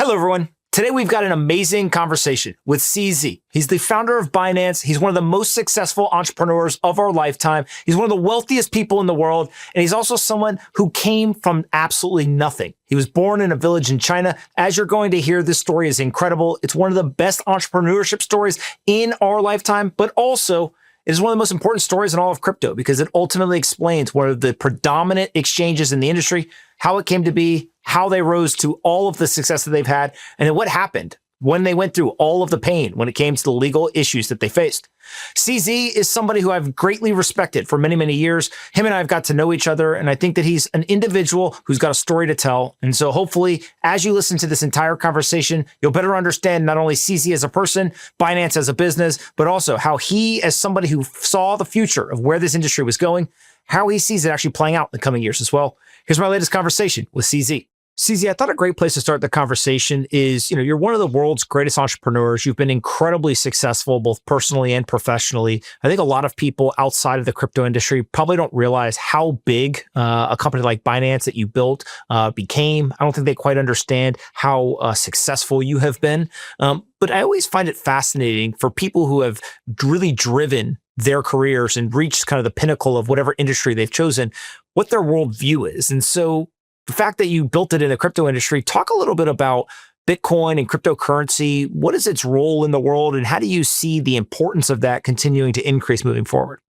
Hello, everyone. Today, we've got an amazing conversation with CZ. He's the founder of Binance. He's one of the most successful entrepreneurs of our lifetime. He's one of the wealthiest people in the world. And he's also someone who came from absolutely nothing. He was born in a village in China. As you're going to hear, this story is incredible. It's one of the best entrepreneurship stories in our lifetime, but also it is one of the most important stories in all of crypto because it ultimately explains one of the predominant exchanges in the industry, how it came to be, how they rose to all of the success that they've had, and then what happened when they went through all of the pain when it came to the legal issues that they faced. CZ is somebody who I've greatly respected for many, many years. Him and I have got to know each other, and I think that he's an individual who's got a story to tell. And so hopefully, as you listen to this entire conversation, you'll better understand not only CZ as a person, Binance as a business, but also how he, as somebody who saw the future of where this industry was going, how he sees it actually playing out in the coming years as well. Here's my latest conversation with CZ. CZ, I thought a great place to start the conversation is, you're one of the world's greatest entrepreneurs. You've been incredibly successful, both personally and professionally. I think a lot of people outside of the crypto industry probably don't realize how big a company like Binance that you built became. I don't think they quite understand how successful you have been. But I always find it fascinating for people who have really driven their careers and reached kind of the pinnacle of whatever industry they've chosen, what their worldview is. And so the fact that you built it in the crypto industry, talk a little bit about Bitcoin and cryptocurrency. What is its role in the world, and how do you see the importance of that continuing to increase moving forward?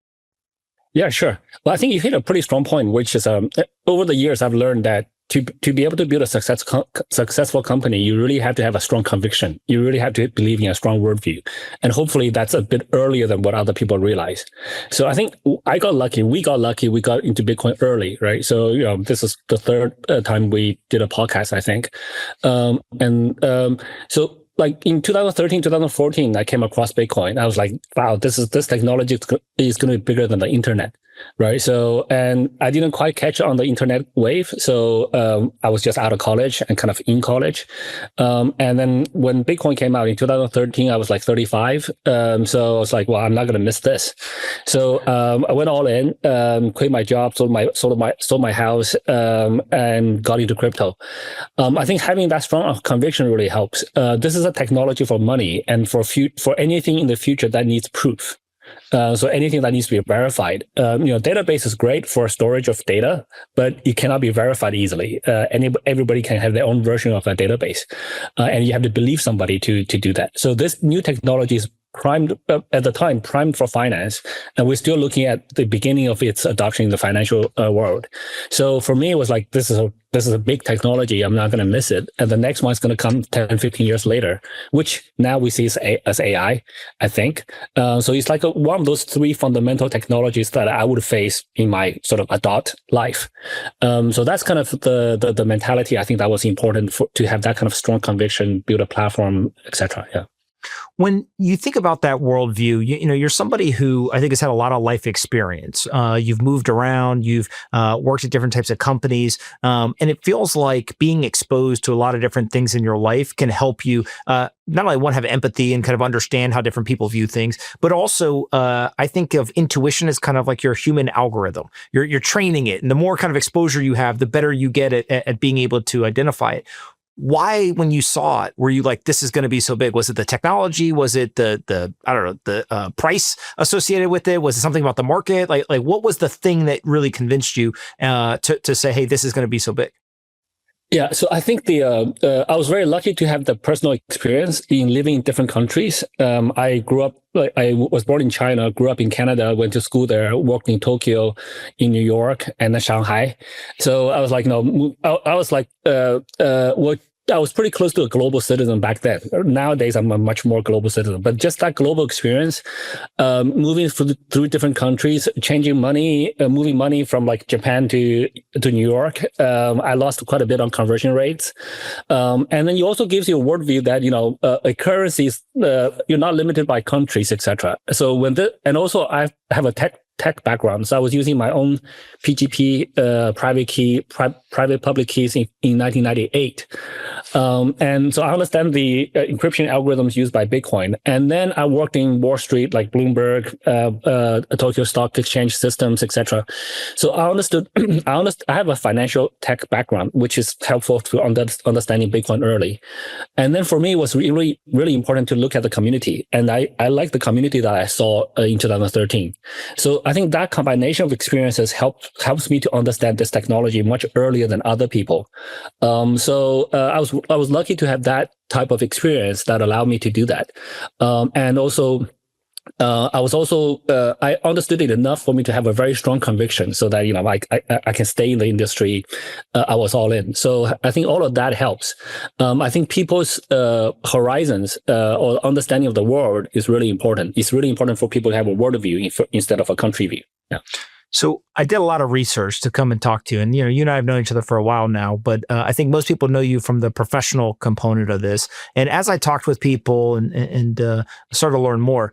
Yeah, sure. Well, I think you hit a pretty strong point, which is over the years, I've learned that to be able to build a successful company, you really have to have a strong conviction. You really have to believe in a strong worldview. And hopefully that's a bit earlier than what other people realize. So I think I got lucky. We got lucky. We got into Bitcoin early, right? So, this is the third time we did a podcast, I think. So like in 2013, 2014, I came across Bitcoin. I was like, wow, this technology is going to be bigger than the internet. Right. So, and I didn't quite catch on the internet wave. So, I was just out of college and kind of in college. And then when Bitcoin came out in 2013, I was like 35. So I was like, well, I'm not going to miss this. So, I went all in, quit my job, sold my house, and got into crypto. I think having that strong conviction really helps. This is a technology for money and for anything in the future that needs proof. So anything that needs to be verified, database is great for storage of data, but it cannot be verified easily. Everybody can have their own version of a database, and you have to believe somebody to do that. So this new technology is primed for finance, and we're still looking at the beginning of its adoption in the financial world. So for me, it was like, this is a big technology. I'm not going to miss it. And the next one's going to come 10, 15 years later, which now we see as AI, I think. So it's like one of those three fundamental technologies that I would face in my sort of adult life. So that's kind of the mentality. I think that was important to have that kind of strong conviction, build a platform, etc. Yeah. When you think about that worldview, you're somebody who I think has had a lot of life experience. You've moved around, you've worked at different types of companies, and it feels like being exposed to a lot of different things in your life can help you not only have empathy and kind of understand how different people view things, but also I think of intuition as kind of like your human algorithm. You're training it, and the more kind of exposure you have, the better you get at being able to identify it. Why, when you saw it, were you like, this is going to be so big? Was it the technology? Was it the price associated with it? Was it something about the market? Like what was the thing that really convinced you to say, hey, this is going to be so big? Yeah, so I think I was very lucky to have the personal experience in living in different countries. I was born in China, grew up in Canada, went to school there, worked in Tokyo, in New York, and then Shanghai. So I was like, I was pretty close to a global citizen back then. Nowadays, I'm a much more global citizen. But just that global experience, moving through different countries, changing money, moving money from like Japan to New York, I lost quite a bit on conversion rates. And then it also gives you a worldview that a currency is you're not limited by countries, etc. So and also I have a tech tech background. So I was using my own PGP private public keys in 1998. And so I understand the encryption algorithms used by Bitcoin. And then I worked in Wall Street, like Bloomberg, Tokyo Stock Exchange systems, etc. So I understood, I have a financial tech background, which is helpful to understanding Bitcoin early. And then for me, it was really, really important to look at the community. And I like the community that I saw in 2013. So I think that combination of experiences helps me to understand this technology much earlier than other people. So I was lucky to have that type of experience that allowed me to do that. And also, I understood it enough for me to have a very strong conviction so that, I can stay in the industry. I was all in. So I think all of that helps. I think people's horizons or understanding of the world is really important. It's really important for people to have a world view instead of a country view. Yeah. So I did a lot of research to come and talk to you. And, you and I have known each other for a while now, but I think most people know you from the professional component of this. And as I talked with people and started to learn more,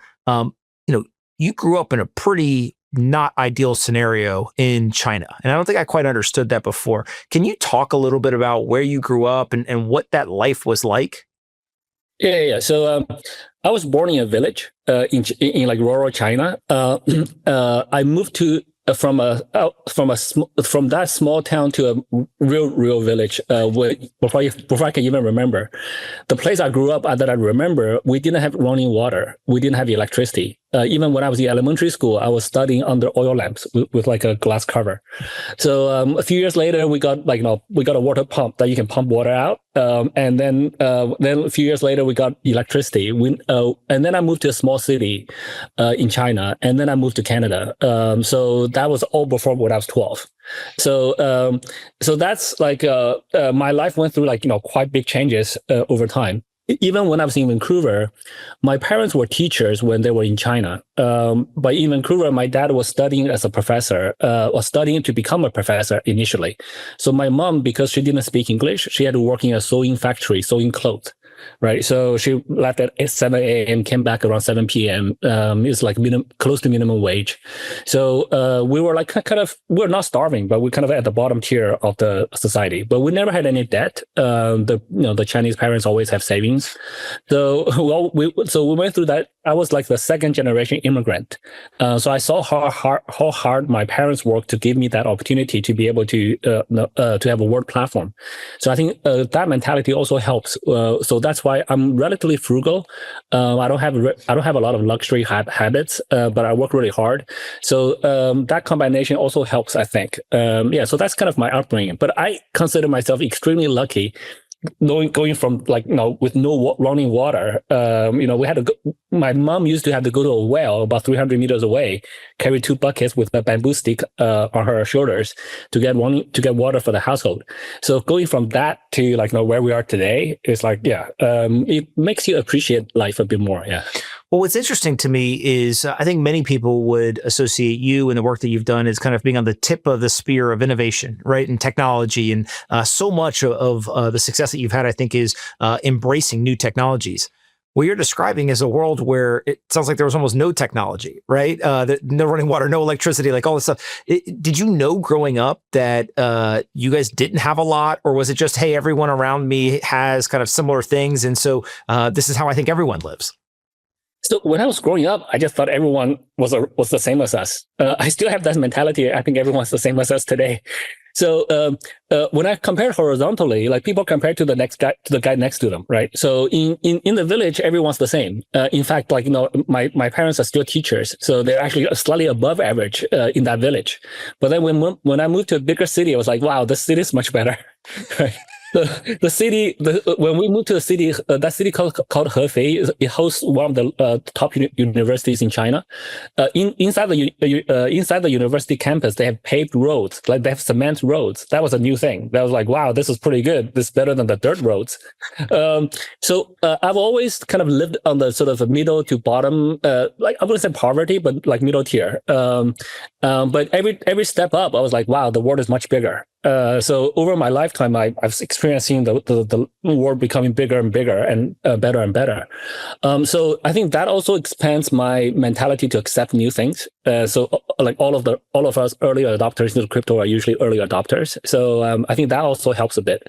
you grew up in a pretty not ideal scenario in China. And I don't think I quite understood that before. Can you talk a little bit about where you grew up and what that life was like? Yeah. So I was born in a village in like rural China. I moved from that small town to a real village before I can even remember. The place I grew up at that I remember, we didn't have running water. We didn't have electricity. Even when I was in elementary school, I was studying under oil lamps with like a glass cover. So a few years later, we got a water pump that you can pump water out. And then a few years later, we got electricity. And then I moved to a small city in China, and then I moved to Canada. So that was all before when I was 12. So that's like my life went through quite big changes over time. Even when I was in Vancouver, my parents were teachers when they were in China. But in Vancouver, my dad was studying as a professor, or studying to become a professor initially. So my mom, because she didn't speak English, she had to work in a sewing factory, sewing clothes. Right. So she left at 7 a.m., came back around 7 p.m. It's like close to minimum wage. So we were like we're not starving, but we're kind of at the bottom tier of the society. But we never had any debt. The Chinese parents always have savings. So we went through that. I was like the second generation immigrant. So I saw how hard my parents worked to give me that opportunity to be able to have a world platform. So I think that mentality also helps. So that's why I'm relatively frugal. I don't have a lot of luxury habits, but I work really hard. So that combination also helps, I think. So that's kind of my upbringing. But I consider myself extremely lucky. Going from with no running water, we had my mom used to have to go to a well about 300 meters away, carry 2 buckets with a bamboo stick on her shoulders to get water for the household. So going from that to where we are today is it makes you appreciate life a bit more. Yeah. Well, what's interesting to me is I think many people would associate you and the work that you've done as kind of being on the tip of the spear of innovation, right? And technology. And so much of the success that you've had, I think, is embracing new technologies. What you're describing is a world where it sounds like there was almost no technology, right? No running water, no electricity, like all this stuff. Did you know growing up that you guys didn't have a lot? Or was it just, hey, everyone around me has kind of similar things, and so this is how I think everyone lives? So when I was growing up, I just thought everyone was the same as us. I still have that mentality. I think everyone's the same as us today. So when I compare horizontally, people compare to the guy next to them, right? So in the village, everyone's the same. In fact, my parents are still teachers, so they're actually slightly above average in that village. But then when I moved to a bigger city, I was like, wow, this city is much better. Right? The city, when we moved to the city, that city called Hefei, it hosts one of the top universities in China. Inside the university campus, they have paved roads, they have cement roads. That was a new thing. That was like, wow, this is pretty good. This is better than the dirt roads. So I've always kind of lived on the sort of middle to bottom, I wouldn't say poverty, but middle tier. But every step up, I was like, wow, the world is much bigger. So over my lifetime, I've experienced seeing the world becoming bigger and bigger and better and better. So I think that also expands my mentality to accept new things. So like all of us early adopters into crypto are usually early adopters. So I think that also helps a bit.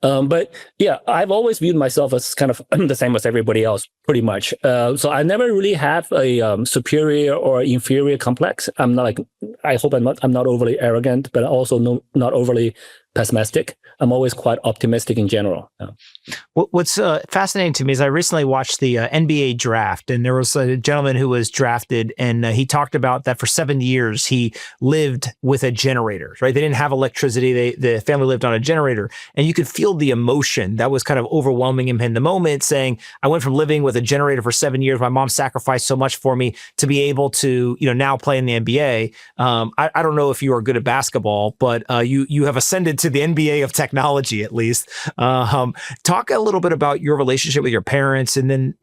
But yeah, I've always viewed myself as kind of the same as everybody else, pretty much. So I never really have a superior or inferior complex. I'm not like, I hope I'm not overly arrogant, but also not overly pessimistic. I'm always quite optimistic in general. Yeah. What's fascinating to me is I recently watched the NBA draft, and there was a gentleman who was drafted, and he talked about that for 7 years he lived with a generator, right? They didn't have electricity. The family lived on a generator, and you could feel the emotion that was kind of overwhelming him in the moment, saying, I went from living with a generator for 7 years. My mom sacrificed so much for me to be able to, now play in the NBA. I don't know if you are good at basketball, but you have ascended to the NBA of technology, at least. Talk a little bit about your relationship with your parents, and then,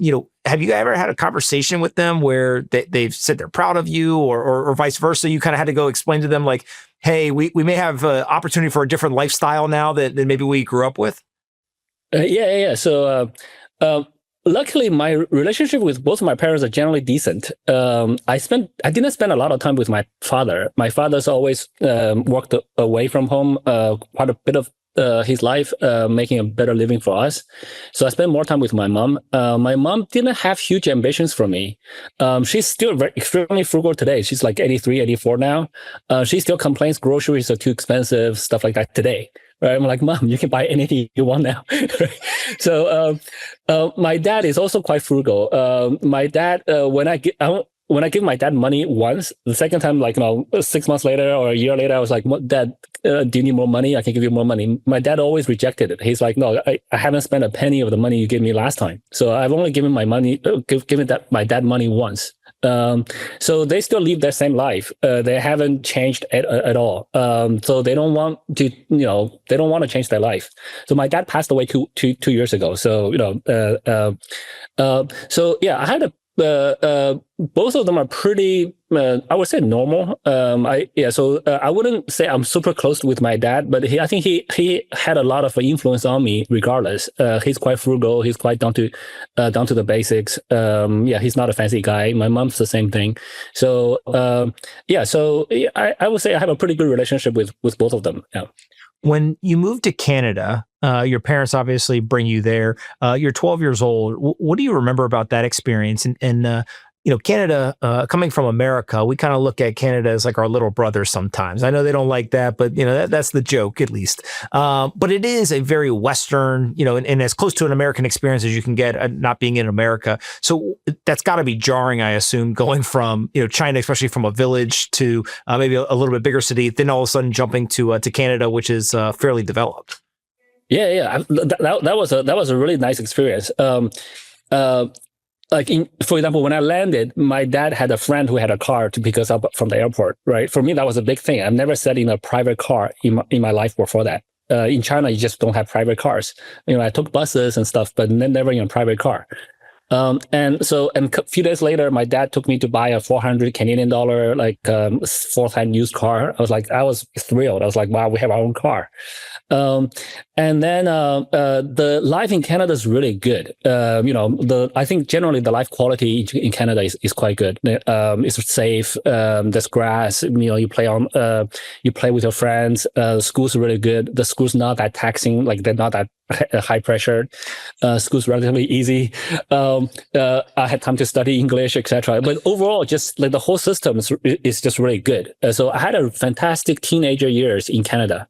have you ever had a conversation with them where they've said they're proud of you, or vice versa? You kind of had to go explain to them like, hey, we may have opportunity for a different lifestyle now than maybe we grew up with? Yeah. So luckily, my relationship with both of my parents are generally decent. I didn't spend a lot of time with my father. My father's always worked away from home quite a bit of his life, making a better living for us. So I spent more time with my mom. My mom didn't have huge ambitions for me. She's still extremely frugal today. She's like 83, 84 now. She still complains groceries are too expensive, stuff like that today. Right? I'm like, Mom, you can buy anything you want now. So my dad is also quite frugal. My dad, when I give my dad money once, the second time, 6 months later or a year later, I was like, Dad, do you need more money? I can give you more money. My dad always rejected it. He's like, no, I haven't spent a penny of the money you gave me last time. So I've only given my dad money once. So they still live their same life. They haven't changed at all. So they don't want to change their life. So my dad passed away two years ago. So, so yeah, I had both of them are pretty, I would say normal. So I wouldn't say I'm super close with my dad, but I think he had a lot of influence on me regardless. He's quite frugal. He's quite down to the basics. He's not a fancy guy. My mom's the same thing. So, I would say I have a pretty good relationship with both of them. Yeah. When you moved to Canada, your parents obviously bring you there. You're 12 years old. What do you remember about that experience? And Canada, coming from America, we kind of look at Canada as like our little brother sometimes. I know they don't like that, but that's the joke at least. But it is a very Western, and as close to an American experience as you can get, not being in America. So that's got to be jarring, I assume, going from China, especially from a village, to maybe a little bit bigger city, then all of a sudden jumping to Canada, which is fairly developed. Yeah. That was a really nice experience. For example, when I landed, my dad had a friend who had a car to pick us up from the airport, right? For me, that was a big thing. I've never sat in a private car in my life before that. In China, you just don't have private cars. I took buses and stuff, but never in a private car. And a few days later, my dad took me to buy a 400 Canadian dollar, fourth-hand used car. I was thrilled. I was like, wow, we have our own car. And then the life in Canada is really good. I think generally the life quality in Canada is quite good. It's safe. There's grass. You play with your friends. School's really good. The school's not that taxing. They're not that high pressure. School's relatively easy. I had time to study English, etc. But overall, just the whole system is just really good. So I had a fantastic teenager years in Canada.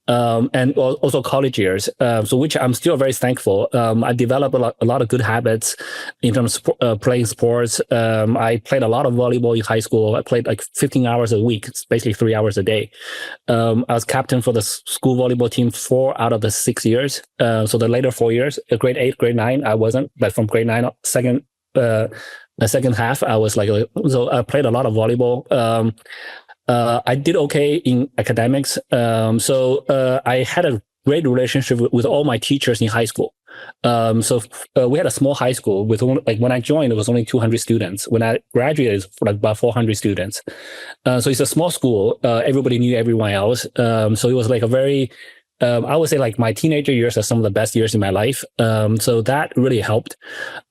And also college years, so which I'm still very thankful. I developed a lot of good habits in terms of playing sports. I played a lot of volleyball in high school. I played 15 hours a week. It's basically 3 hours a day. I was captain for the school volleyball team 4 out of the 6 years. So the later 4 years, grade 8, grade 9, I wasn't, but from grade 9, the second half, I was so I played a lot of volleyball. I did okay in academics. So I had a great relationship with all my teachers in high school. We had a small high school with only, like when I joined, it was only 200 students. When I graduated, it was like about 400 students. So it's a small school. Everybody knew everyone else. So it was like a very, I would say like my teenager years are some of the best years in my life. So that really helped.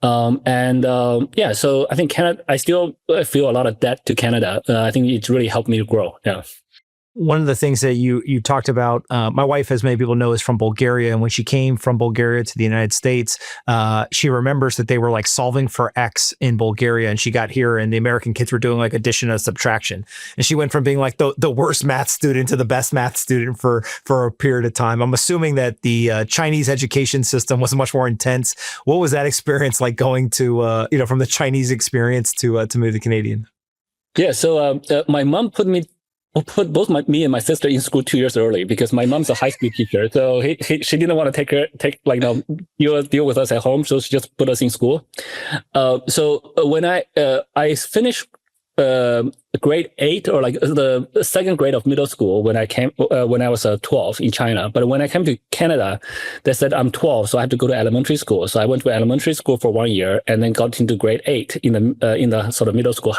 So I think Canada, I still feel a lot of debt to Canada. I think it's really helped me to grow. Yeah. One of the things that you talked about, my wife, as many people know, is from Bulgaria. And when she came from Bulgaria to the United States, she remembers that they were like solving for X in Bulgaria. And she got here and the American kids were doing like addition and subtraction. And she went from being like the worst math student to the best math student for a period of time. I'm assuming that the Chinese education system was much more intense. What was that experience like going to, from the Chinese experience to move to Canadian? Yeah. So my mom put both me and my sister in school 2 years early because my mom's a high school teacher. So she didn't want to deal with us at home. So she just put us in school. So when I finished grade 8 or like the second grade of middle school when I was 12 in China. But when I came to Canada, they said I'm 12, so I had to go to elementary school. So I went to elementary school for 1 year and then got into grade 8 in the sort of middle school.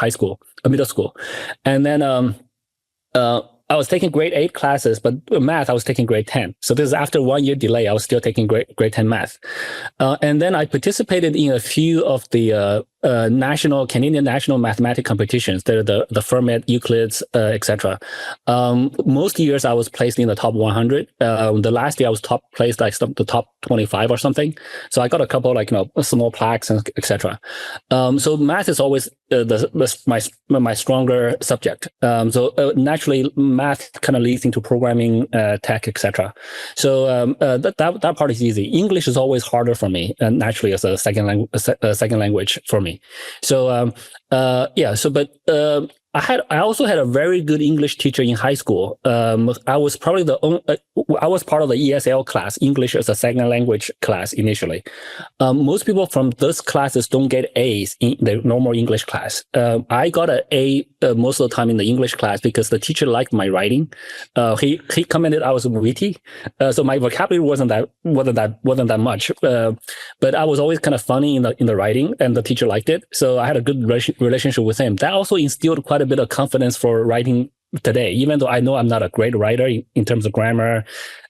And then I was taking grade 8 classes, but math, I was taking grade 10. So this is after 1 year delay, I was still taking grade 10 math. And then I participated in a few of the Canadian national mathematics competitions. They're the Fermat, Euclids, etc. Most years I was placed in the top 100. The last year I was placed like the top 25 or something. So I got a couple small plaques and etc. So math is always my stronger subject. So naturally math kind of leads into programming, tech, etc. So that part is easy. English is always harder for me, and naturally as a second language for me. So I also had a very good English teacher in high school. I was probably I was part of the ESL class, English as a second language class initially. Most people from those classes don't get A's in the normal English class. I got an A most of the time in the English class because the teacher liked my writing. He commented I was witty, so my vocabulary wasn't that much. But I was always kind of funny in the writing, and the teacher liked it. So I had a good relationship with him. That also instilled quite a bit of confidence for writing today, even though I know I'm not a great writer in terms of grammar,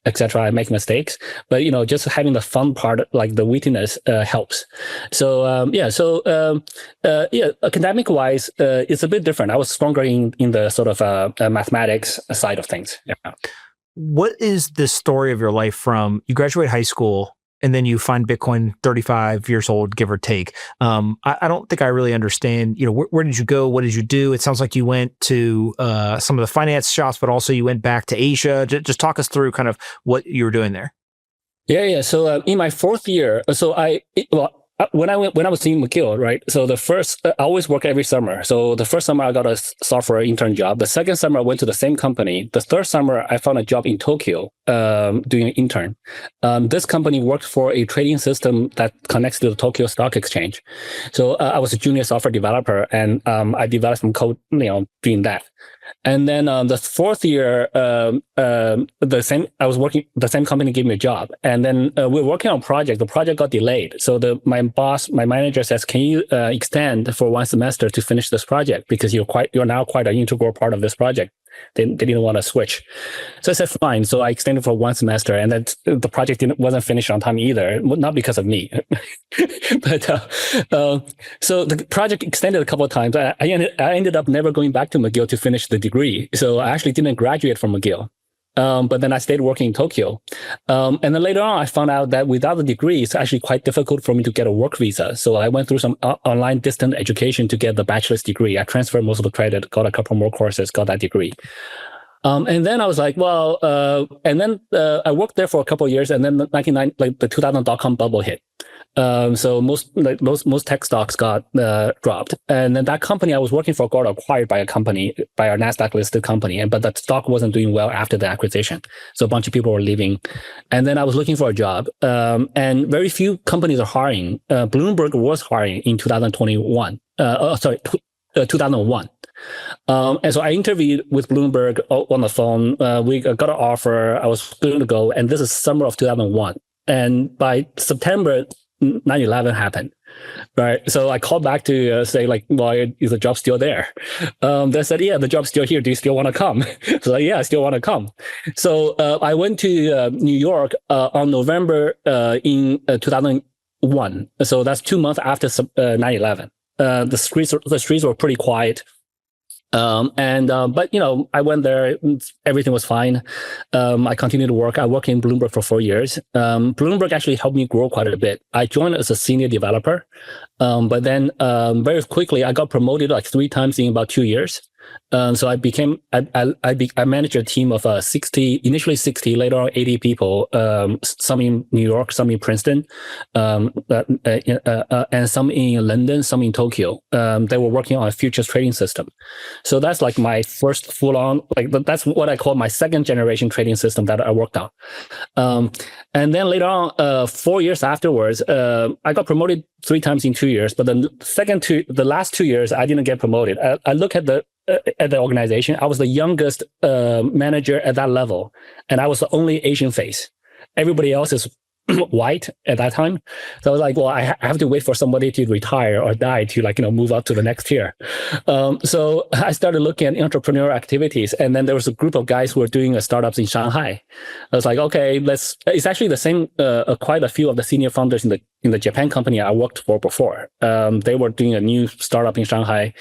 etc. I make mistakes, but just having the fun part, like the wittiness, helps. So academic wise, it's a bit different. I was stronger in the sort of mathematics side of things. Yeah. What is the story of your life from you graduate high school and then you find Bitcoin 35 years old, give or take? I don't think I really understand, where did you go? What did you do? It sounds like you went to some of the finance shops, but also you went back to Asia. Just talk us through kind of what you were doing there. Yeah. So in my fourth year, when I was in McGill, right? So the first, I always work every summer. So the first summer I got a software intern job. The second summer I went to the same company. The third summer I found a job in Tokyo, doing an intern. This company worked for a trading system that connects to the Tokyo Stock Exchange. So I was a junior software developer, and I developed some code, doing that. And then the fourth year, the same company gave me a job, and then we were working on a project. The project got delayed, so my manager says, "Can you extend for 1 semester to finish this project because you're now quite an integral part of this project." They didn't want to switch, so I said fine. So I extended for 1 semester, and then the project wasn't finished on time either, not because of me, but so the project extended a couple of times. I ended up never going back to McGill to finish the degree, so I actually didn't graduate from McGill. But then I stayed working in Tokyo. And then later on, I found out that without the degree, it's actually quite difficult for me to get a work visa. So I went through some online distant education to get the bachelor's degree. I transferred most of the credit, got a couple more courses, got that degree. And then I was like, I worked there for a couple of years, and then the 2000.com bubble hit. So most tech stocks got dropped, and then that company I was working for got acquired by a Nasdaq listed company, but that stock wasn't doing well after the acquisition. So a bunch of people were leaving, and then I was looking for a job, and very few companies are hiring. Bloomberg was hiring in 2001. 2001. And so I interviewed with Bloomberg on the phone. We got an offer. I was going to go, and this is summer of 2001. And by September, 9/11 happened. Right. So I called back to say like, well, is the job still there? They said, yeah, the job's still here. Do you still want to come? So like, yeah, I still want to come. So I went to New York on November in 2001. So that's 2 months after 9/11. The streets were pretty quiet. But you know, I went there, everything was fine. I continued to work. I worked in Bloomberg for 4 years. Bloomberg actually helped me grow quite a bit. I joined as a senior developer. But then, very quickly, I got promoted like 3 times in about 2 years. So I managed a team of 60, initially 60, later on 80 people, some in New York, some in Princeton, and some in London, some in Tokyo. They were working on a futures trading system. So that's like my first full on, like that's what I call my second generation trading system that I worked on. And then later on, 4 years afterwards, I got promoted 3 times in 2 years, but the last 2 years, I didn't get promoted. I look at the organization. I was the youngest manager at that level, and I was the only Asian face. Everybody else is white at that time. So I was like, well, I have to wait for somebody to retire or die to like, you know, move up to the next tier. So I started looking at entrepreneurial activities, and then there was a group of guys who were doing startups in Shanghai. I was like, okay, it's actually the same, quite a few of the senior founders in the Japan company I worked for before. They were doing a new startup in Shanghai.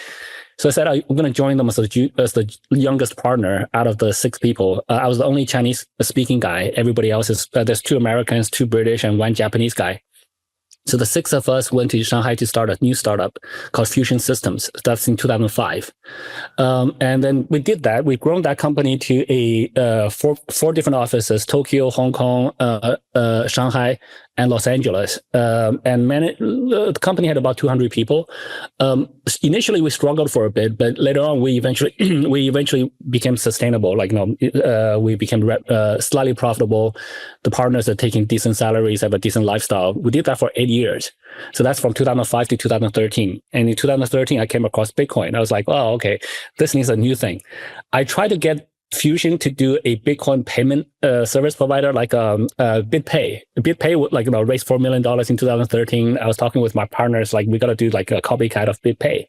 So I said, I'm going to join them as the youngest partner out of the 6 people. I was the only Chinese speaking guy. Everybody else is, there's 2 Americans, 2 British, and 1 Japanese guy. So the 6 of us went to Shanghai to start a new startup called Fusion Systems. That's in 2005. And then we did that. We've grown that company to four different offices: Tokyo, Hong Kong, Shanghai, and Los Angeles. The company had about 200 people. Initially, we struggled for a bit, but later on, we eventually became sustainable. Like, you know, we became slightly profitable. The partners are taking decent salaries, have a decent lifestyle. We did that for 8 years. So that's from 2005 to 2013. And in 2013, I came across Bitcoin. I was like, oh, okay, this needs a new thing. I tried to get Fusion to do a Bitcoin payment service provider like BitPay. BitPay would, like, you know, raise $4 million in 2013. I was talking with my partners, like, we got to do like a copycat of BitPay.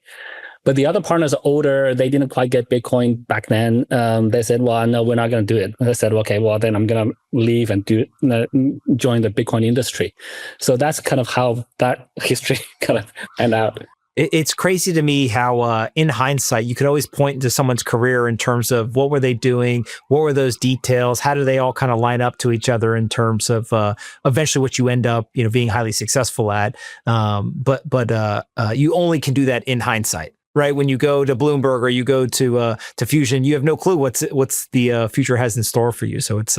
But the other partners are older. They didn't quite get Bitcoin back then. They said, well, no, we're not going to do it. And I said, okay, well, then I'm going to leave and join the Bitcoin industry. So that's kind of how that history kind of ended out. It's crazy to me how, in hindsight, you could always point to someone's career in terms of what were they doing, what were those details, how do they all kind of line up to each other in terms of eventually what you end up, you know, being highly successful at. But you only can do that in hindsight, right? When you go to Bloomberg or you go to Fusion, you have no clue what's the future has in store for you. So it's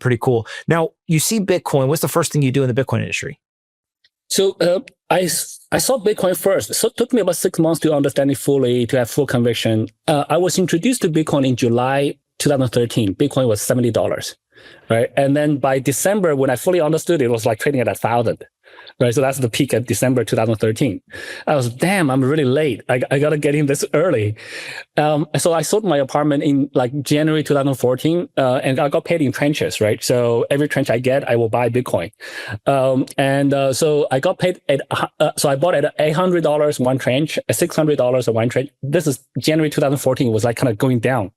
pretty cool. Now, you see Bitcoin. What's the first thing you do in the Bitcoin industry? So I saw Bitcoin first. So it took me about 6 months to understand it fully, to have full conviction. I was introduced to Bitcoin in July 2013. Bitcoin was $70, right? And then by December, when I fully understood it, was like trading at 1,000. Right, so that's the peak at December 2013. I was, damn, I'm really late. I got to get in this early. So I sold my apartment in like January 2014, and I got paid in tranches, right? So every tranche I get, I will buy Bitcoin. So I got paid so I bought at $800 one tranche, $600 one tranche. This is January 2014, was like kind of going down.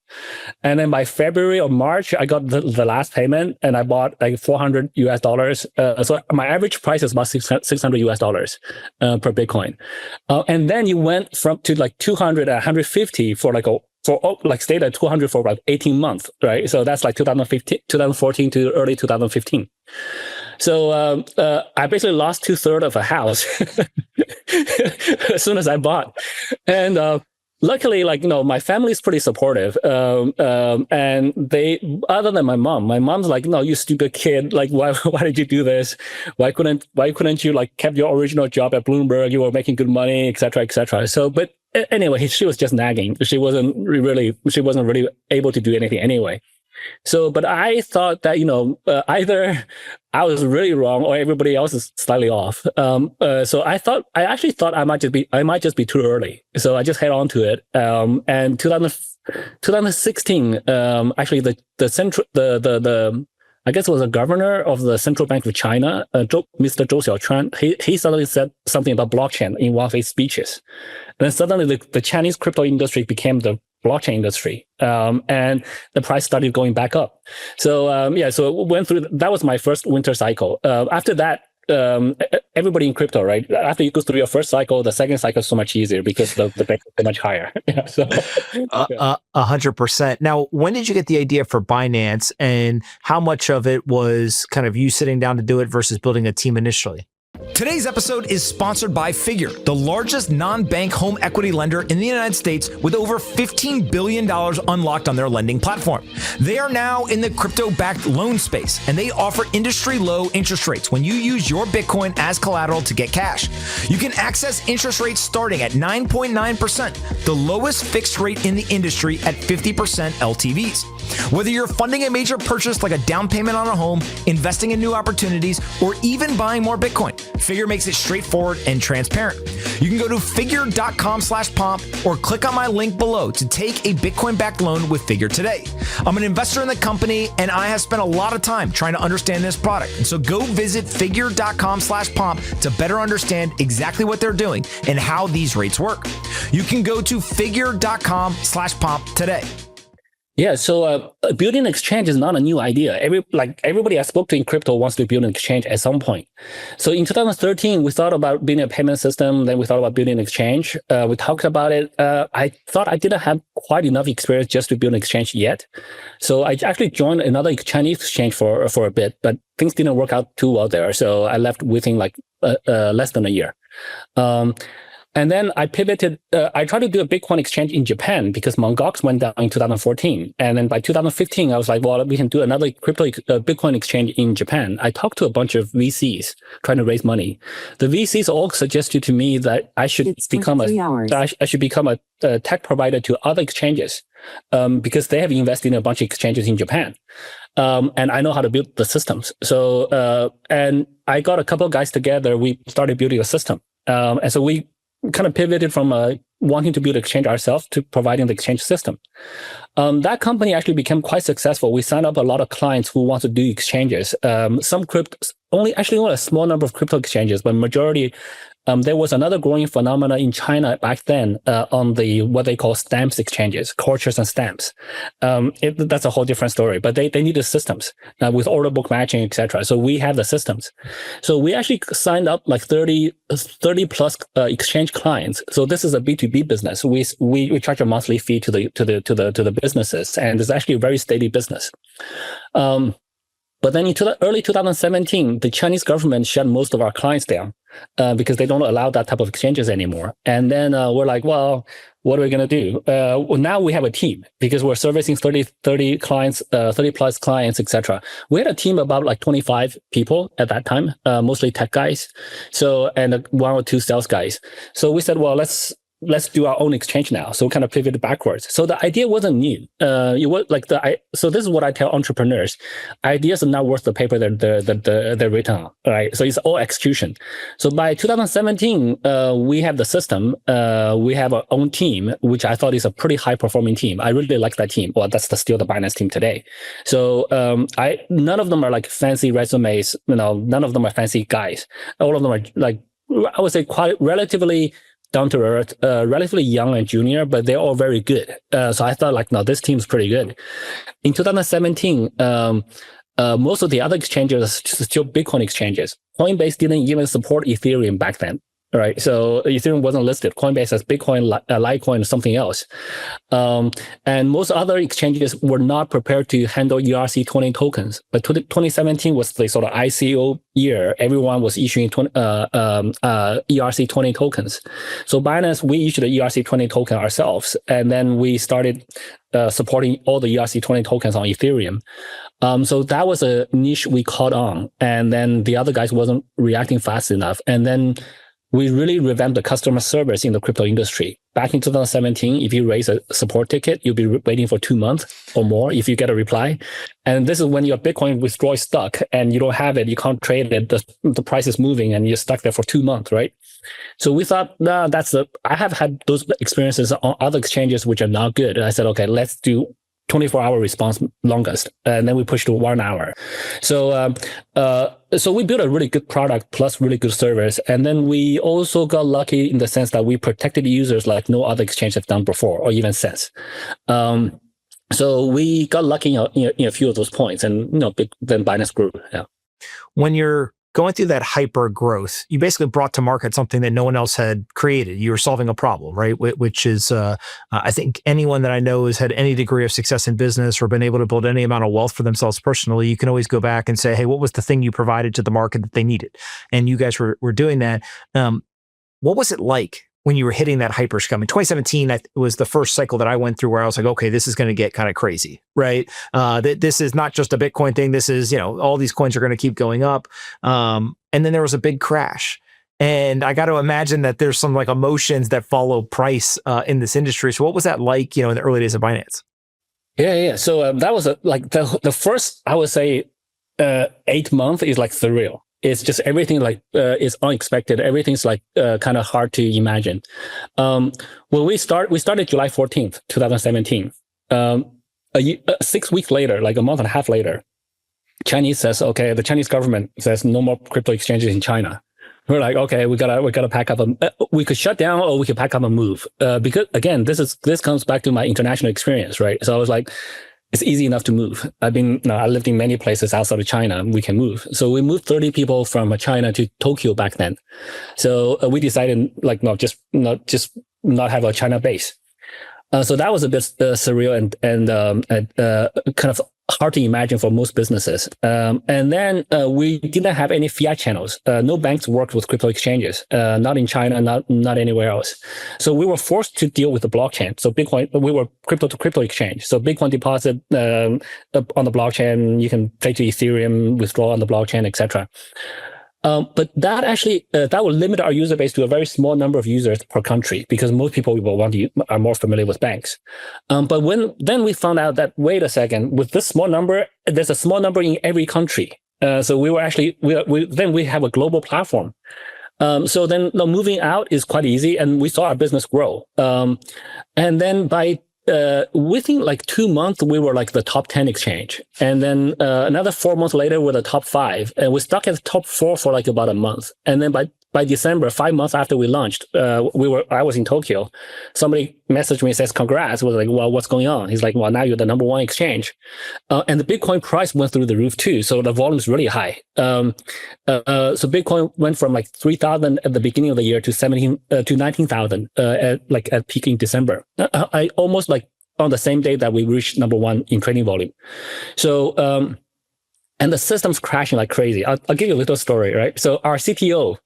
And then by February or March, I got the last payment, and I bought like $400 US. So my average price is about $600 US per Bitcoin. And then you went from to like 200, 150 for stayed at 200 for about 18 months, right? So that's like 2014 to early 2015. So I basically lost 2/3 of a house as soon as I bought. And luckily, like, you know, my family is pretty supportive. And they, other than my mom's like, no, you stupid kid. Like, why did you do this? Why couldn't you like kept your original job at Bloomberg? You were making good money, et cetera, et cetera. So, but anyway, she was just nagging. She wasn't really able to do anything anyway. So, but I thought that, you know, either I was really wrong or everybody else is slightly off. So I actually thought I might just be too early. So I just head on to it. And 2016, actually the I guess it was a governor of the Central Bank of China, Mr. Zhou Xiaochuan. He suddenly said something about blockchain in one of his speeches. And then suddenly the Chinese crypto industry became the blockchain industry, and the price started going back up. So so it went through. That was my first winter cycle. After that, everybody in crypto, right? After you go through your first cycle, the second cycle is so much easier because the bank is much higher. Yeah, so 100%. Now, when did you get the idea for Binance, and how much of it was kind of you sitting down to do it versus building a team initially? Today's episode is sponsored by Figure, the largest non-bank home equity lender in the United States with over $15 billion unlocked on their lending platform. They are now in the crypto-backed loan space, and they offer industry-low interest rates when you use your Bitcoin as collateral to get cash. You can access interest rates starting at 9.9%, the lowest fixed rate in the industry at 50% LTVs. Whether you're funding a major purchase like a down payment on a home, investing in new opportunities, or even buying more Bitcoin, Figure makes it straightforward and transparent. You can go to figure.com/pomp or click on my link below to take a Bitcoin-backed loan with Figure today. I'm an investor in the company, and I have spent a lot of time trying to understand this product. And so go visit figure.com/pomp to better understand exactly what they're doing and how these rates work. You can go to figure.com/pomp today. Yeah, so building an exchange is not a new idea. Everybody I spoke to in crypto wants to build an exchange at some point. So in 2013, we thought about building a payment system. Then we thought about building an exchange. We talked about it. I thought I didn't have quite enough experience just to build an exchange yet. So I actually joined another Chinese exchange for a bit, but things didn't work out too well there. So I left within less than a year. And then I pivoted. I tried to do a Bitcoin exchange in Japan because Mt. Gox went down in 2014. And then by 2015, I was like, well, we can do another Bitcoin exchange in Japan. I talked to a bunch of VCs trying to raise money. The VCs all suggested to me that I should become a tech provider to other exchanges because they have invested in a bunch of exchanges in Japan. And I know how to build the systems. So, and I got a couple of guys together. We started building a system. And so we kind of pivoted from wanting to build exchange ourselves to providing the exchange system. That company actually became quite successful. We signed up a lot of clients who want to do exchanges. Some only a small number of crypto exchanges, but majority. There was another growing phenomena in China back then on the what they call stamps exchanges, cultures and stamps. That's a whole different story, but they needed systems with order book matching, etc. So we have the systems. So we actually signed up like 30 plus exchange clients. So this is a B2B business. We charge a monthly fee to the businesses, and it's actually a very steady business. But then in early 2017, the Chinese government shut most of our clients down because they don't allow that type of exchanges anymore. And then we're like, well, what are we going to do? Well, now we have a team because we're servicing 30 clients, 30 plus clients, etc. We had a team about like 25 people at that time, mostly tech guys. So, and one or two sales guys. So we said, well, let's do our own exchange now. So we kind of pivoted backwards. So the idea wasn't new. It was like so this is what I tell entrepreneurs. Ideas are not worth the paper they're written on, right? So it's all execution. So by 2017, we have the system. We have our own team, which I thought is a pretty high performing team. I really like that team. Well, that's still the Binance team today. So none of them are like fancy resumes. None of them are fancy guys. All of them are like, I would say quite relatively down to earth, relatively young and junior, but they're all very good. So I thought like, no, this team's pretty good. In 2017, most of the other exchanges are still Bitcoin exchanges. Coinbase didn't even support Ethereum back then. Right, so Ethereum wasn't listed. Coinbase has Bitcoin, Litecoin, or something else. And most other exchanges were not prepared to handle ERC-20 tokens. But 2017 was the sort of ICO year. Everyone was issuing ERC-20 tokens. So Binance, we issued the ERC-20 token ourselves, and then we started supporting all the ERC-20 tokens on Ethereum. So that was a niche we caught on, and then the other guys wasn't reacting fast enough, and then we really revamped the customer service in the crypto industry. Back in 2017, if you raise a support ticket, you'll be waiting for 2 months or more if you get a reply. And this is when your Bitcoin withdrawal is stuck and you don't have it, you can't trade it, the price is moving and you're stuck there for 2 months, right? So we thought, I have had those experiences on other exchanges which are not good. And I said, okay, let's do 24-hour response longest, and then we pushed to 1 hour. So so we built a really good product plus really good service, and then we also got lucky in the sense that we protected users like no other exchange have done before or even since. So we got lucky in a few of those points, and then Binance grew. Yeah. When you're going through that hyper growth, you basically brought to market something that no one else had created. You were solving a problem, right? Which is, I think anyone that I know has had any degree of success in business or been able to build any amount of wealth for themselves personally, you can always go back and say, hey, what was the thing you provided to the market that they needed? And you guys were doing that. What was it like when you were hitting that hyper scum? In 2017, was the first cycle that I went through where I was like, okay, this is going to get kind of crazy, right? This is not just a Bitcoin thing. This is, all these coins are going to keep going up. And then there was a big crash. And I got to imagine that there's some like emotions that follow price in this industry. So what was that like, in the early days of Binance? Yeah. So that was the first, I would say, 8 months is like surreal. It's just everything is unexpected. Everything's kind of hard to imagine. When we started July 14th, 2017. 6 weeks later, like a month and a half later, the Chinese government says no more crypto exchanges in China. We're like, okay, we gotta pack up. We could shut down or we could pack up and move. Because again, this comes back to my international experience, right? So I was like, it's easy enough to move. I lived in many places outside of China. We can move. So we moved 30 people from China to Tokyo back then. So we decided not have a China base. So that was a bit surreal and kind of hard to imagine for most businesses. And then we didn't have any fiat channels. No banks worked with crypto exchanges, not in China, not anywhere else. So we were forced to deal with the blockchain. So Bitcoin, we were crypto to crypto exchange. So Bitcoin deposit on the blockchain, you can pay to Ethereum, withdraw on the blockchain, etc. But that actually that will limit our user base to a very small number of users per country because most people are more familiar with banks. But then we found out that wait a second, with this small number, there's a small number in every country. So we were actually we have a global platform. So then moving out is quite easy, and we saw our business grow. And then by within 2 months, we were like the top 10 exchange. And then another 4 months later, we're the top 5. And we stuck at the top 4 for about a month. And then by December, 5 months after we launched, I was in Tokyo. Somebody messaged me and says, congrats. I was like, well, what's going on? He's like, well, now you're the number 1 exchange. And the Bitcoin price went through the roof too. So the volume is really high. So Bitcoin went from 3,000 at the beginning of the year to 19,000 at peak in December. I almost on the same day that we reached number 1 in trading volume. So, and the system's crashing like crazy. I'll give you a little story, right? So our CTO,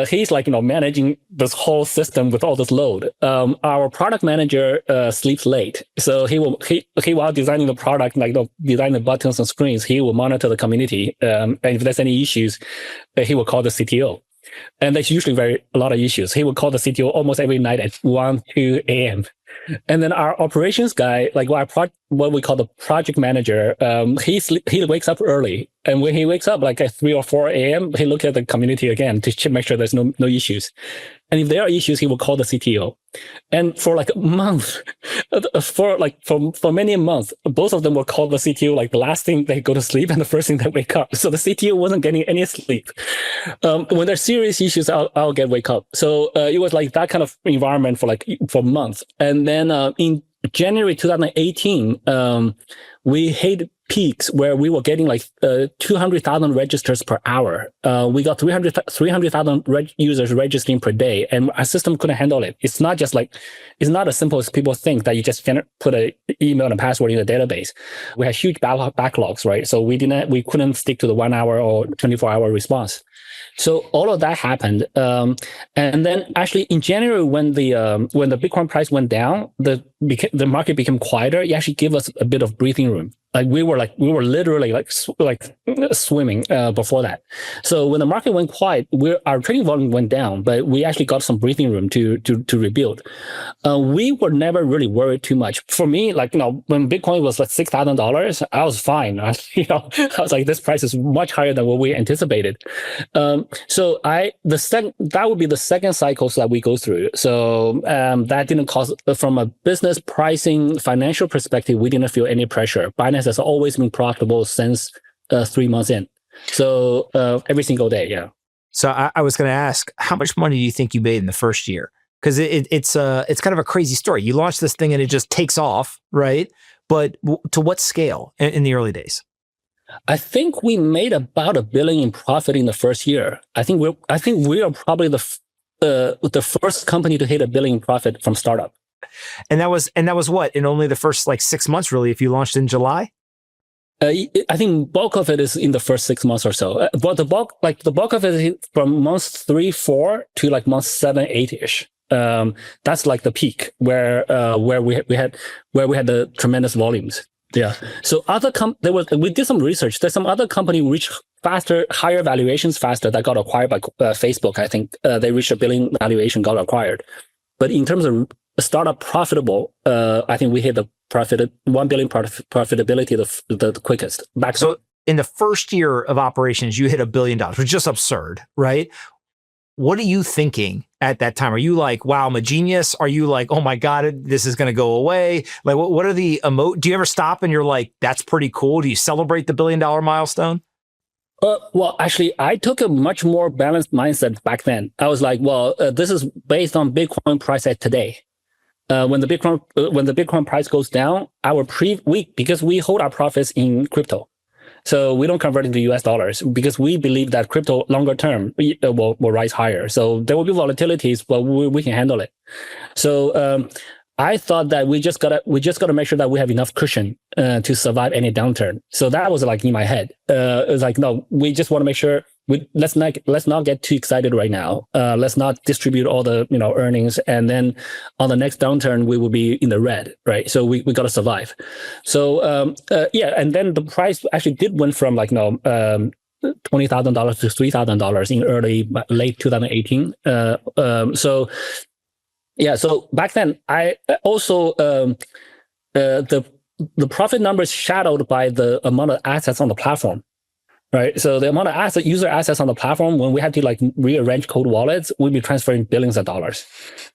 he's managing this whole system with all this load. Our product manager sleeps late, so he while designing the product, designing the buttons and screens, he will monitor the community. And if there's any issues, he will call the CTO. And there's usually a lot of issues. He will call the CTO almost every night at 1, 2 a.m. And then our operations guy, what we call the project manager, he wakes up early. And when he wakes up at 3 or 4 a.m., he looks at the community again to make sure there's no issues. And if there are issues, he will call the CTO. And for a month, for many months, both of them will call the CTO the last thing they go to sleep and the first thing they wake up. So the CTO wasn't getting any sleep. When there's serious issues, I'll wake up. So it was that kind of environment for months. And then in January 2018, we hit peaks where we were getting 200,000 registers per hour. We got 300,000 users registering per day, and our system couldn't handle it. It's not just it's not as simple as people think that you just put an email and a password in the database. We had huge backlogs, right? So we couldn't stick to the 1 hour or 24-hour response. So all of that happened, and then actually in January when the Bitcoin price went down, the market became quieter. It actually gave us a bit of breathing room. Like we were literally like swimming before that. So when the market went quiet, our trading volume went down, but we actually got some breathing room to rebuild. We were never really worried too much. For me, like, when Bitcoin was like $6,000, I was fine. I was like, this price is much higher than what we anticipated. So that would be the second cycles that we go through. So that didn't cause, from a business pricing financial perspective, we didn't feel any pressure. Binance has always been profitable since 3 months in. So every single day, yeah. So I was going to ask, how much money do you think you made in the first year? Because it's kind of a crazy story. You launch this thing and it just takes off, right? But to what scale in the early days? I think we made about $1 billion in profit in the first year. I think we are probably the first company to hit $1 billion in profit from startup. And that was what, in only the first like 6 months, really, if you launched in July? I think bulk of it is in the first 6 months or so. But the bulk of it is from month 3, 4 to like month 7, 8-ish. That's like the peak where we had the tremendous volumes. Yeah. So we did some research. There's some other company reached higher valuations faster that got acquired by Facebook. I think they reached $1 billion valuation, got acquired. But in terms of startup profitable, I think we hit the $1 billion profitability the quickest. So in the first year of operations, you hit $1 billion, which is just absurd, right? What are you thinking at that time? Are you like, wow, I'm a genius? Are you like, oh my God, this is going to go away? Like, what are the do you ever stop and you're like, that's pretty cool? Do you celebrate the $1 billion milestone? Well, actually, I took a much more balanced mindset back then. I was like, well, this is based on Bitcoin price at today. When the Bitcoin price goes down, because we hold our profits in crypto, so we don't convert into US dollars because we believe that crypto longer term will rise higher. So there will be volatilities, but we can handle it. So I thought that we just gotta make sure that we have enough cushion to survive any downturn. So that was like in my head. It was like, no, we just want to make sure let's not get too excited right now. Let's not distribute all the earnings, and then on the next downturn we will be in the red, right? So we got to survive. So yeah, and then the price actually did went from like $20,000 to $3,000 in late 2018. So yeah, so back then I also the profit numbers shadowed by the amount of assets on the platform. Right. So the amount of user assets on the platform, when we had to like rearrange cold wallets, we'd be transferring billions of dollars.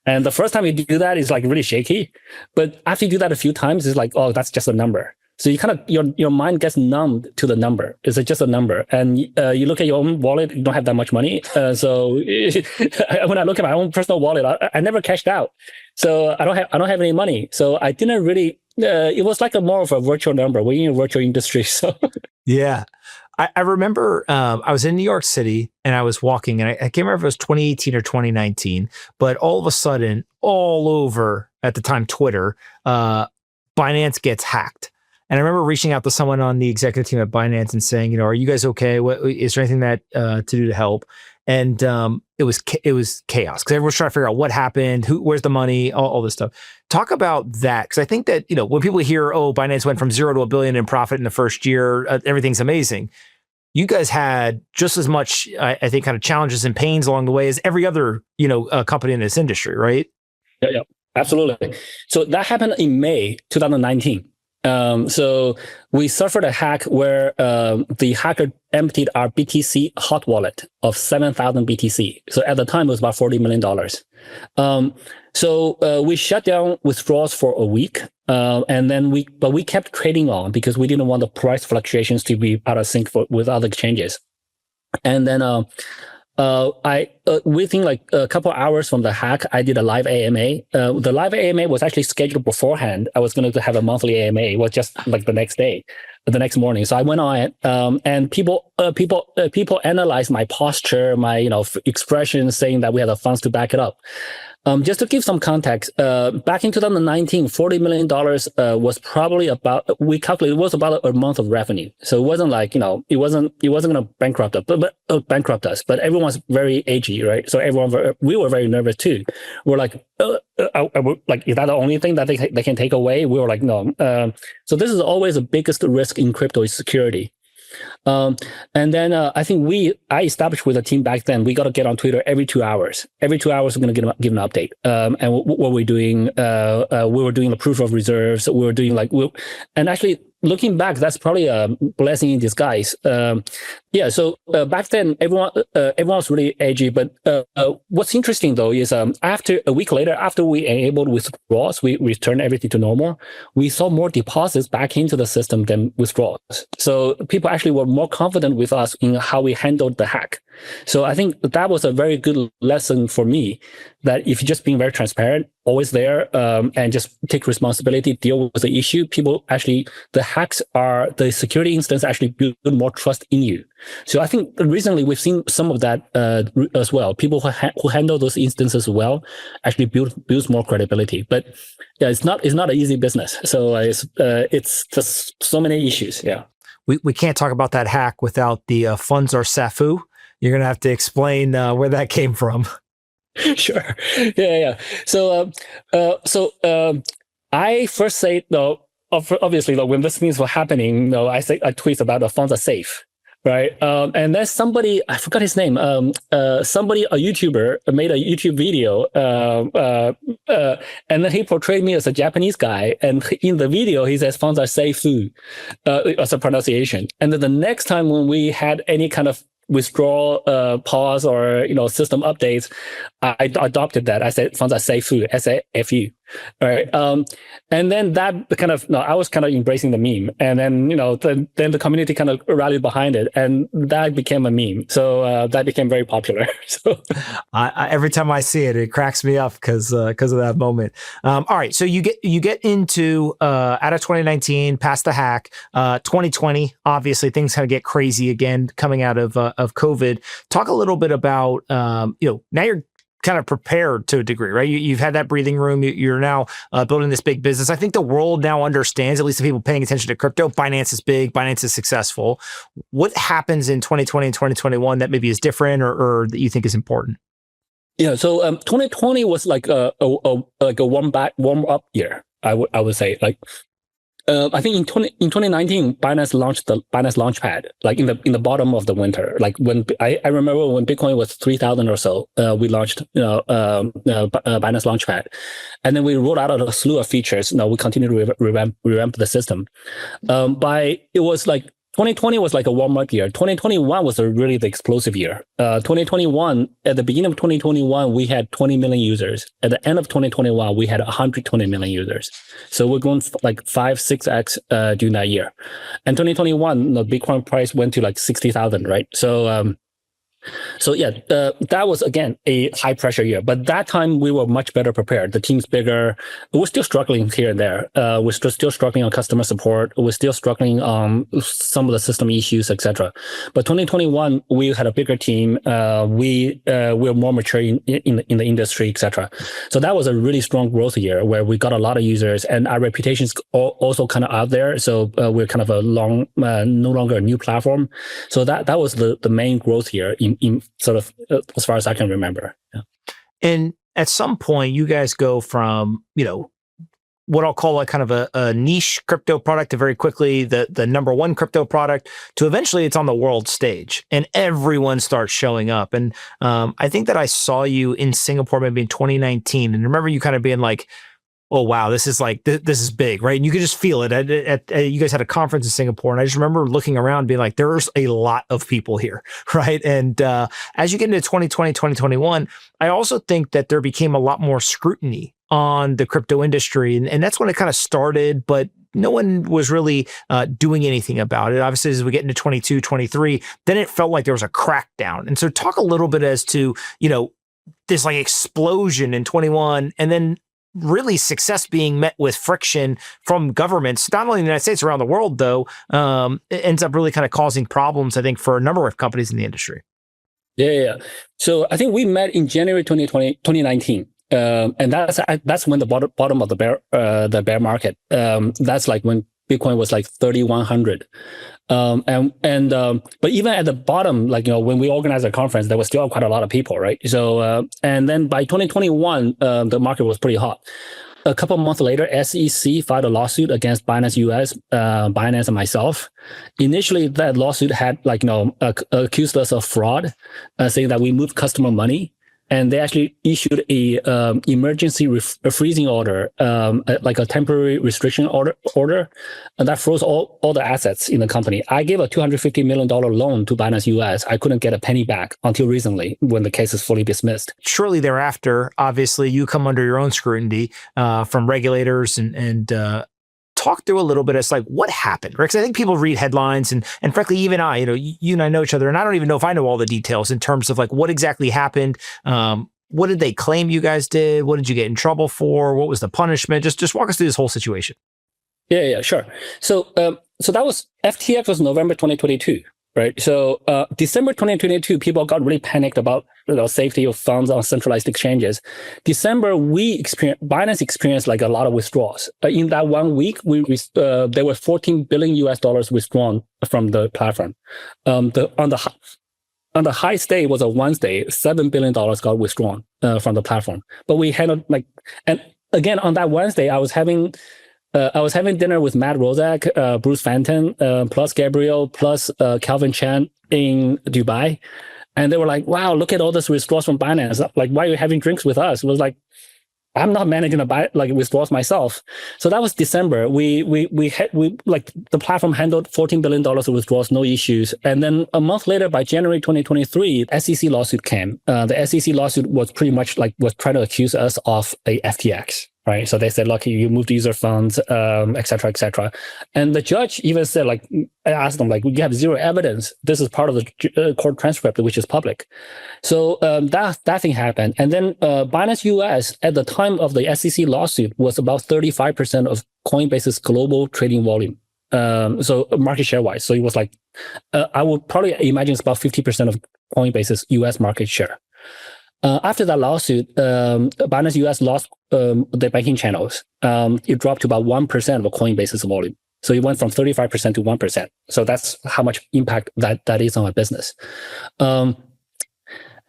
And the first time you do that is like really shaky. But after you do that a few times, it's like, oh, that's just a number. So you kind of, your mind gets numbed to the number. It's just a number. And you look at your own wallet, you don't have that much money. So when I look at my own personal wallet, I never cashed out. So I don't have any money. So I didn't really, it was like more of a virtual number. We're in a virtual industry. So yeah. I remember I was in New York City and I was walking, and I can't remember if it was 2018 or 2019, but all of a sudden, all over at the time Twitter, Binance gets hacked. And I remember reaching out to someone on the executive team at Binance and saying, are you guys okay? What is there anything that to do to help? And it was chaos because everyone's trying to figure out what happened, where's the money, all this stuff. Talk about that, because I think that when people hear, oh, Binance went from 0 to $1 billion in profit in the first year, everything's amazing. You guys had just as much, I think, kind of challenges and pains along the way as every other company in this industry, right? Yeah, absolutely. So that happened in May 2019. So we suffered a hack where the hacker emptied our BTC hot wallet of 7,000 BTC. So at the time, it was about $40 million. So we shut down withdrawals for a week, and then we kept trading on because we didn't want the price fluctuations to be out of sync with other exchanges. And then within like a couple of hours from the hack, I did a live AMA. The live AMA was actually scheduled beforehand. I was going to have a monthly AMA. It was just like the next morning. So I went on it, and people analyzed my posture, my expression, saying that we had the funds to back it up. Just to give some context, back in 2019, $40 million was probably we calculated it was about a month of revenue. So it wasn't like, it wasn't going to bankrupt us, but everyone's very edgy, right? So we were very nervous too. We're like, like, is that the only thing that they can take away? We were like, no. So this is always the biggest risk in crypto is security. And then I think I established with a team back then, we got to get on Twitter every 2 hours. Every 2 hours, we're going to give an update. And what we're doing, we were doing the proof of reserves. We were doing and actually looking back, that's probably a blessing in disguise. Yeah. So back then, everyone was really edgy. But what's interesting though is after a week later, after we enabled withdrawals, we returned everything to normal. We saw more deposits back into the system than withdrawals. So people actually were more confident with us in how we handled the hack. So I think that was a very good lesson for me, that if you're just being very transparent, always there, and just take responsibility, deal with the issue, the security instance actually build more trust in you. So I think recently we've seen some of that as well. People who handle those instances well actually builds more credibility. But yeah, it's not an easy business. So it's just so many issues. Yeah. We can't talk about that hack without the funds are safu. You're going to have to explain where that came from. Sure. Yeah. So I first say, no, obviously, when these things were happening, I tweet about the funds are safe, right? And then somebody, I forgot his name, a YouTuber made a YouTube video, and then he portrayed me as a Japanese guy. And in the video, he says funds are safe as a pronunciation. And then the next time when we had any kind of withdrawal pause or system updates, I adopted that. I said funds are safe, S-A-F-U. All right. And then that I was kind of embracing the meme, and then then the community kind of rallied behind it, and that became a meme. So that became very popular. So every time I see it, it cracks me up because of that moment. All right. So you get into out of 2019, past the hack, 2020. Obviously, things kind of get crazy again coming out of COVID. Talk a little bit about now you're kind of prepared to a degree, right? You've had that breathing room. You're now building this big business. I think the world now understands, at least the people paying attention to crypto, Binance is big, Binance is successful. What happens in 2020 and 2021 that maybe is different or that you think is important? Yeah. So 2020 was like a warm up year. I would say, like, I think in 2019, Binance launched the Binance Launchpad, like in the bottom of the winter. Like when I remember when Bitcoin was 3,000 or so, we launched Binance Launchpad, and then we rolled out a slew of features. Now we continue to revamp the system. It was like 2020 was like a warm-up year. 2021 was really the explosive year. 2021, at the beginning of 2021, we had 20 million users. At the end of 2021, we had 120 million users. So we're going like 5-6x during that year. And 2021, the Bitcoin price went to like 60,000, right? So yeah, that was again a high pressure year, but that time we were much better prepared. The team's bigger. We're still struggling here and there. We're still struggling on customer support. We're still struggling on some of the system issues, etc. But 2021, we had a bigger team. We were more mature in the industry, etc. So that was a really strong growth year where we got a lot of users, and our reputation is also kind of out there. So we're kind of no longer a new platform. So that was the main growth year in sort of as far as I can remember. Yeah. And at some point, you guys go from, what I'll call kind of a niche crypto product to very quickly the number one crypto product to eventually it's on the world stage and everyone starts showing up. And I think that I saw you in Singapore maybe in 2019. And remember you kind of being like, oh, wow, this is like, this is big, right? And you could just feel it. You guys had a conference in Singapore, and I just remember looking around being like, there's a lot of people here, right? And as you get into 2020, 2021, I also think that there became a lot more scrutiny on the crypto industry. And that's when it kind of started, but no one was really doing anything about it. Obviously, as we get into 22, 23, then it felt like there was a crackdown. And so talk a little bit as to, this like explosion in 21, and then really success being met with friction from governments, not only in the United States, around the world, though, it ends up really kind of causing problems, I think, for a number of companies in the industry. Yeah. So I think we met in January 2019. And that's when the bottom of the bear market. That's like when Bitcoin was like 3,100. But even at the bottom, like, when we organized a conference, there was still quite a lot of people, right? So, and then by 2021, the market was pretty hot. A couple of months later, SEC filed a lawsuit against Binance US, Binance and myself. Initially, that lawsuit had accused us of fraud, saying that we moved customer money. And they actually issued a emergency freezing order, like a temporary restriction order, and that froze all the assets in the company. I gave a $250 million loan to Binance US. I couldn't get a penny back until recently, when the case is fully dismissed. Shortly thereafter, obviously, you come under your own scrutiny from regulators and talk through a little bit as like what happened, right? Because I think people read headlines and frankly, even I, you and I know each other, and I don't even know if I know all the details in terms of like what exactly happened. What did they claim you guys did? What did you get in trouble for? What was the punishment? Just walk us through this whole situation. Yeah, sure. So that was FTX was November 2022. Right. So December 2022, people got really panicked about safety of funds on centralized exchanges. December, Binance experienced like a lot of withdrawals. In that 1 week, there were $14 billion withdrawn from the platform. On the highest day was a Wednesday, $7 billion got withdrawn from the platform. But we handled and again on that Wednesday, I was having dinner with Matt Rozak, Bruce Fenton, plus Gabriel, plus Calvin Chan in Dubai. And they were like, wow, look at all this withdrawals from Binance. Like, why are you having drinks with us? It was like, I'm not managing withdrawals myself. So that was December. We the platform handled $14 billion of withdrawals, no issues. And then a month later, by January 2023, SEC lawsuit came. The SEC lawsuit was pretty much was trying to accuse us of a FTX. Right. So they said, look, you moved user funds, et cetera, et cetera. And the judge even said, I asked them, you have zero evidence. This is part of the court transcript, which is public. So that thing happened. And then Binance US, at the time of the SEC lawsuit, was about 35% of Coinbase's global trading volume. So market share wise. So it was I would probably imagine it's about 50% of Coinbase's US market share. After that lawsuit, Binance US lost the banking channels. It dropped to about 1% of Coinbase's volume. So it went from 35% to 1%. So that's how much impact that is on our business. And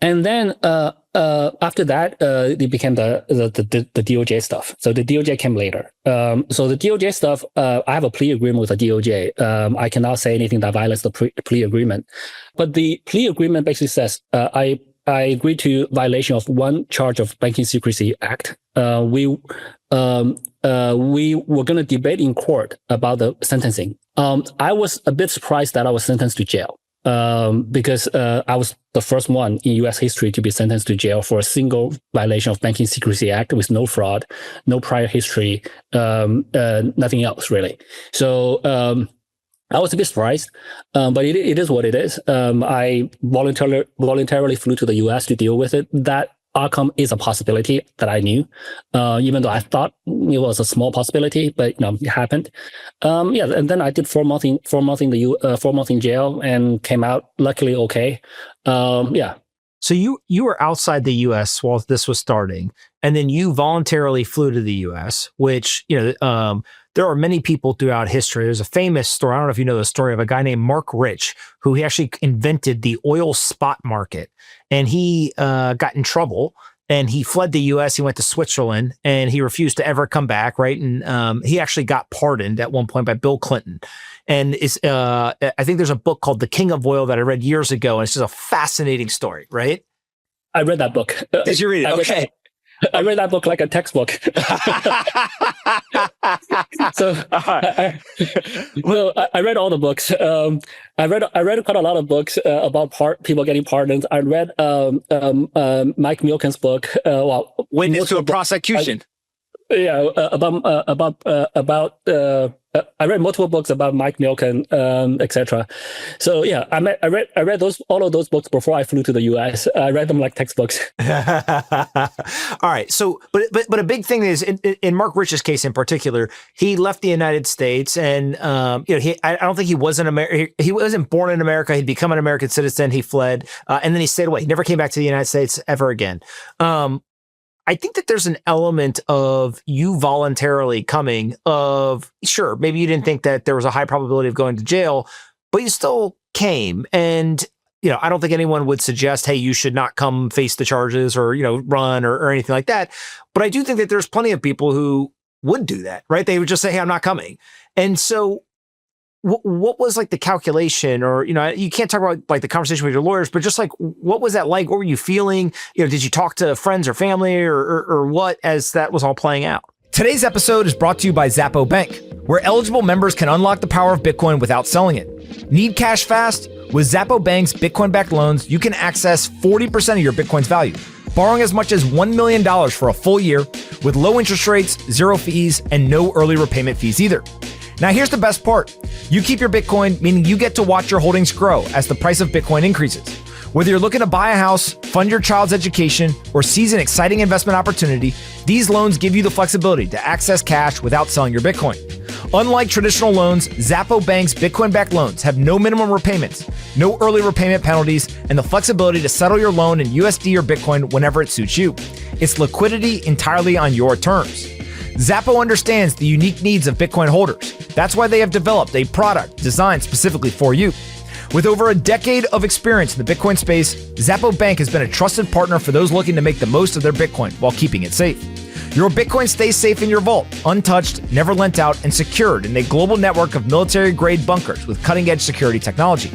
then after that, it became the DOJ stuff. So the DOJ came later. So the DOJ stuff, I have a plea agreement with the DOJ. I cannot say anything that violates the plea agreement. But the plea agreement basically says, I agreed to violation of one charge of Banking Secrecy Act. We were going to debate in court about the sentencing. I was a bit surprised that I was sentenced to jail because I was the first one in U.S. history to be sentenced to jail for a single violation of Banking Secrecy Act with no fraud, no prior history, nothing else really. So I was a bit surprised, but it is what it is. I voluntarily flew to the US to deal with it. That outcome is a possibility that I knew, even though I thought it was a small possibility, but it happened. And then I did 4 months in jail and came out luckily okay. So you were outside the US while this was starting, and then you voluntarily flew to the US, which there are many people throughout history. There's a famous story. I don't know if you know the story of a guy named Mark Rich, who he actually invented the oil spot market, and he got in trouble and he fled the US. He went to Switzerland and he refused to ever come back. Right. And he actually got pardoned at one point by Bill Clinton. And I think there's a book called The King of Oil that I read years ago. And it's just a fascinating story. Right. I read that book. Did you read it? Okay. I read that book like a textbook. So I read all the books. I read quite a lot of books about people getting pardons. I read Mike Milken's book. Witness to a Prosecution. I read multiple books about Mike Milken, etc. So yeah, I read all of those books before I flew to the US. I read them like textbooks. All right. So, but a big thing is in Mark Rich's case in particular, he left the United States, and I don't think he was he wasn't born in America. He'd become an American citizen. He fled, and then he stayed away. He never came back to the United States ever again. I think that there's an element of you voluntarily coming of, sure, maybe you didn't think that there was a high probability of going to jail, but you still came. And, I don't think anyone would suggest, hey, you should not come face the charges or, run or anything like that. But I do think that there's plenty of people who would do that, right? They would just say, hey, I'm not coming. And so what was like the calculation, or, you can't talk about like the conversation with your lawyers, but just like, what was that like? What were you feeling? Did you talk to friends or family or what as that was all playing out? Today's episode is brought to you by Xapo Bank, where eligible members can unlock the power of Bitcoin without selling it. Need cash fast? With Xapo Bank's Bitcoin-backed loans, you can access 40% of your Bitcoin's value, borrowing as much as $1 million for a full year with low interest rates, zero fees, and no early repayment fees either. Now here's the best part. You keep your Bitcoin, meaning you get to watch your holdings grow as the price of Bitcoin increases. Whether you're looking to buy a house, fund your child's education, or seize an exciting investment opportunity, these loans give you the flexibility to access cash without selling your Bitcoin. Unlike traditional loans, Xapo Bank's Bitcoin-backed loans have no minimum repayments, no early repayment penalties, and the flexibility to settle your loan in USD or Bitcoin whenever it suits you. It's liquidity entirely on your terms. Xapo understands the unique needs of Bitcoin holders. That's why they have developed a product designed specifically for you. With over a decade of experience in the Bitcoin space, Xapo Bank has been a trusted partner for those looking to make the most of their Bitcoin while keeping it safe. Your Bitcoin stays safe in your vault, untouched, never lent out, and secured in a global network of military-grade bunkers with cutting-edge security technology.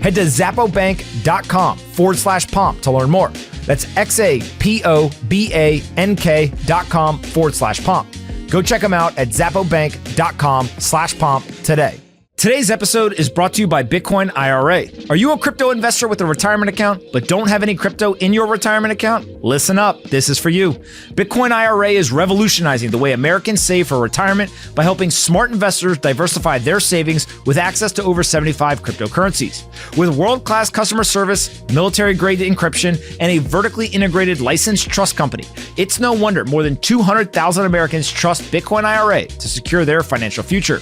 Head to xapobank.com/pomp to learn more. That's xapobank.com/pomp. Go check them out at xapobank.com/pomp today. Today's episode is brought to you by Bitcoin IRA. Are you a crypto investor with a retirement account, but don't have any crypto in your retirement account? Listen up, this is for you. Bitcoin IRA is revolutionizing the way Americans save for retirement by helping smart investors diversify their savings with access to over 75 cryptocurrencies. With world-class customer service, military-grade encryption, and a vertically integrated licensed trust company, it's no wonder more than 200,000 Americans trust Bitcoin IRA to secure their financial future.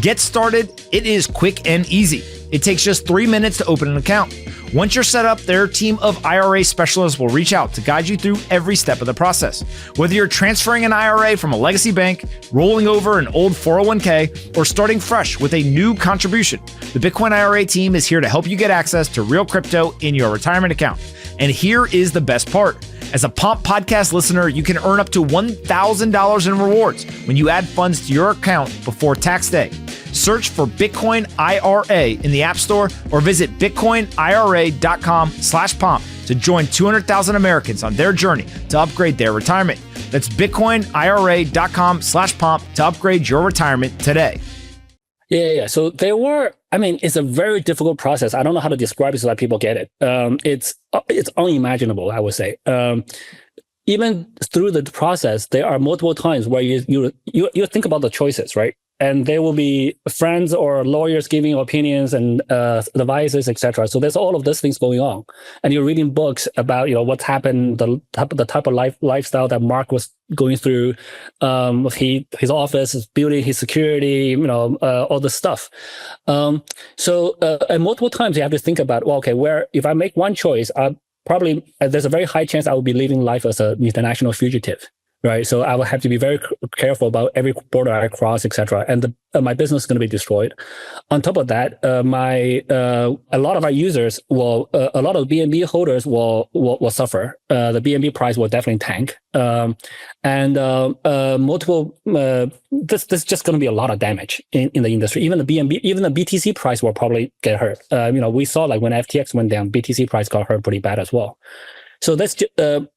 Get started. It is quick and easy. It takes just 3 minutes to open an account. Once you're set up, their team of IRA specialists will reach out to guide you through every step of the process. Whether you're transferring an IRA from a legacy bank, rolling over an old 401k, or starting fresh with a new contribution, the Bitcoin IRA team is here to help you get access to real crypto in your retirement account. And here is the best part. As a Pomp podcast listener, you can earn up to $1,000 in rewards when you add funds to your account before tax day. Search for Bitcoin IRA in the App Store or visit bitcoinira.com/pomp to join 200,000 Americans on their journey to upgrade their retirement. That's bitcoinira.com/pomp to upgrade your retirement today. Yeah. So it's a very difficult process. I don't know how to describe it so that people get it. It's unimaginable, I would say. Even through the process, there are multiple times where you think about the choices, right? And there will be friends or lawyers giving opinions and advices, etc. So there's all of these things going on, and you're reading books about what's happened, the type of lifestyle that Mark was going through, his office, his building, his security, all this stuff. And multiple times you have to think about, if I make one choice, there's a very high chance I will be living life as an international fugitive. Right, so I will have to be very careful about every border I cross, etc. And my business is going to be destroyed. On top of that, a lot of our users a lot of BNB holders will suffer. The BNB price will definitely tank, this is just going to be a lot of damage in the industry. Even the BTC price will probably get hurt. We saw like when FTX went down, BTC price got hurt pretty bad as well. So that's so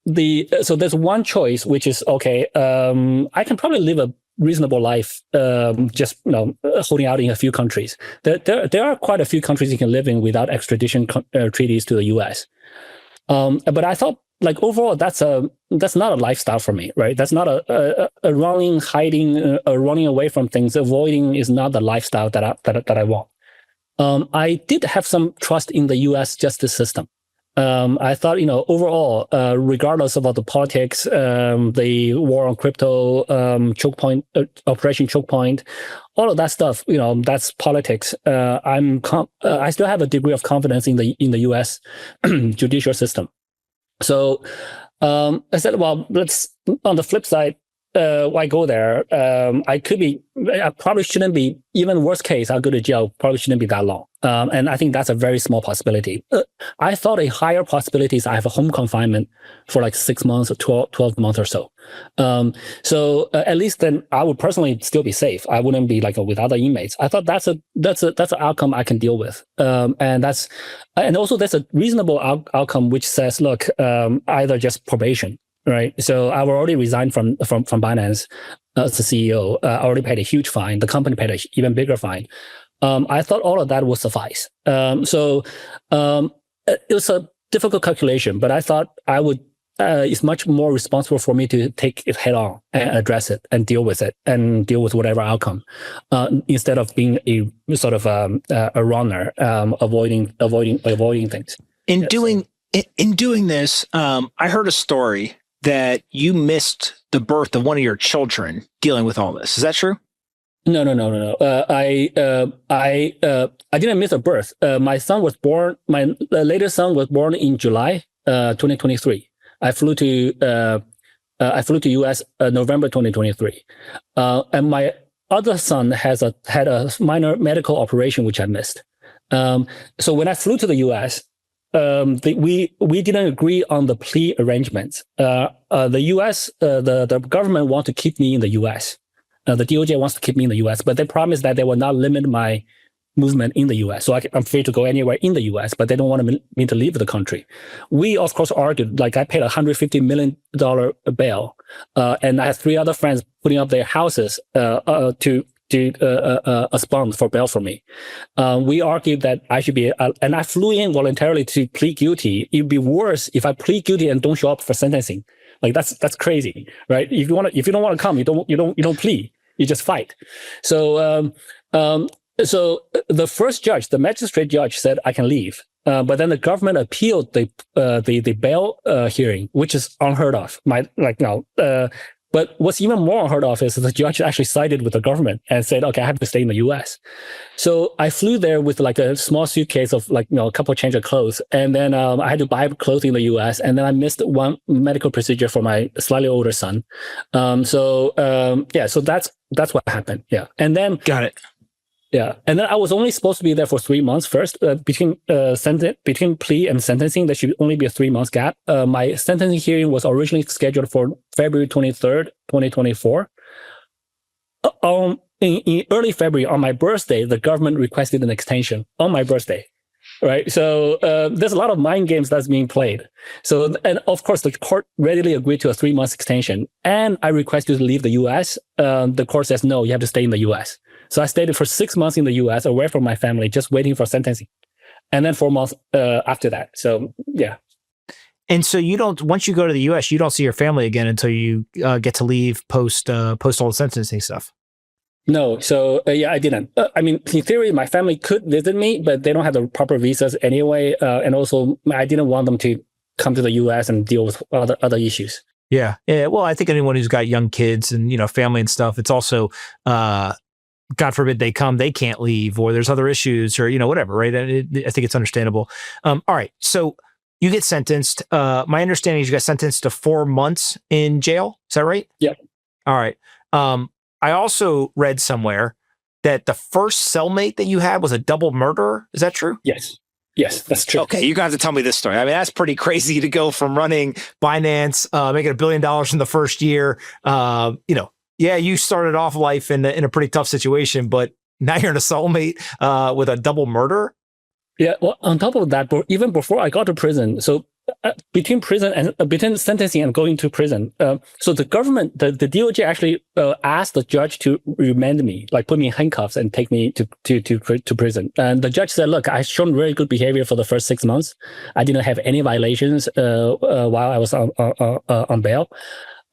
there's one choice, which is I can probably live a reasonable life, holding out in a few countries. There are quite a few countries you can live in without extradition treaties to the U.S. But I thought, overall, that's not a lifestyle for me, right? That's not a running, hiding, running away from things. Avoiding is not the lifestyle that I want. I did have some trust in the U.S. justice system. I thought, overall, regardless of all the politics, the war on crypto, Operation Choke Point, all of that stuff, that's politics. I still have a degree of confidence in the U.S. judicial system. So I said, well, let's, on the flip side, why go there? I probably shouldn't be, even worst case, I'll go to jail, probably shouldn't be that long. And I think that's a very small possibility. I thought a higher possibility is I have a home confinement for like 6 months or 12 months or so. So at least then I would personally still be safe. I wouldn't be like with other inmates. I thought that's an outcome I can deal with. And also there's a reasonable outcome which says, look, either just probation. Right. So I already resigned from Binance as the CEO. I already paid a huge fine. The company paid an even bigger fine. I thought all of that would suffice. So it was a difficult calculation, but I thought it's much more responsible for me to take it head on and address it and deal with it and deal with whatever outcome, instead of being a sort of a runner, avoiding things. In doing this, I heard a story that you missed the birth of one of your children dealing with all this. Is that true? No. I didn't miss a birth. My son was born. My latest son was born in July 2023. I flew to US November 2023, and my other son had a minor medical operation which I missed. So when I flew to the US, we didn't agree on the plea arrangements. The US, the government want to keep me in the US. The DOJ wants to keep me in the US, but they promised that they will not limit my movement in the US. So I'm free to go anywhere in the US, but they don't want me to leave the country. We, of course, argued, like I paid $150 million bail, and I had 3 other friends putting up their houses to a bond for bail for me. We argued that I should be, and I flew in voluntarily to plead guilty. It'd be worse if I plead guilty and don't show up for sentencing. Like that's crazy, right? If you don't want to come, you don't plead. You just fight. So so the first judge, the magistrate judge, said I can leave. But then the government appealed the bail hearing, which is unheard of. But what's even more unheard of is the judge actually sided with the government and said, okay, I have to stay in the US. So I flew there with like a small suitcase of a couple of change of clothes. And then I had to buy clothes in the US. And then I missed one medical procedure for my slightly older son. So that's what happened. Yeah. And then. Got it. Yeah, and then I was only supposed to be there for 3 months first. Between plea and sentencing, there should only be a 3 month gap. My sentencing hearing was originally scheduled for February 23rd, 2024. In early February, on my birthday, the government requested an extension on my birthday. Right, so there's a lot of mind games that's being played. So, and of course, the court readily agreed to a 3 month extension. And I requested to leave the U.S. The court says no, you have to stay in the U.S. So I stayed for 6 months in the U.S. away from my family, just waiting for sentencing, and then 4 months after that. So yeah. And so once you go to the U.S., you don't see your family again until you get to leave post all the sentencing stuff. No, so I didn't. I mean, in theory, my family could visit me, but they don't have the proper visas anyway. And also, I didn't want them to come to the U.S. and deal with other issues. Yeah. Well, I think anyone who's got young kids and family and stuff, it's also, God forbid they come, they can't leave, or there's other issues, or whatever, right? I think it's understandable. All right. So you get sentenced. My understanding is you got sentenced to 4 months in jail. Is that right? Yeah. All right. I also read somewhere that the first cellmate that you had was a double murderer. Is that true? Yes. Yes, that's true. Okay, you got to tell me this story. I mean, that's pretty crazy to go from running Binance, making $1 billion in the first year. Yeah, you started off life in a pretty tough situation, but now you're in a cellmate with a double murder. Yeah. Well, on top of that, even before I got to prison, so between prison and between sentencing and going to prison, so the government, the DOJ actually asked the judge to remand me, like put me in handcuffs and take me to prison. And the judge said, "Look, I've shown very good behavior for the first 6 months. I didn't have any violations while I was on bail."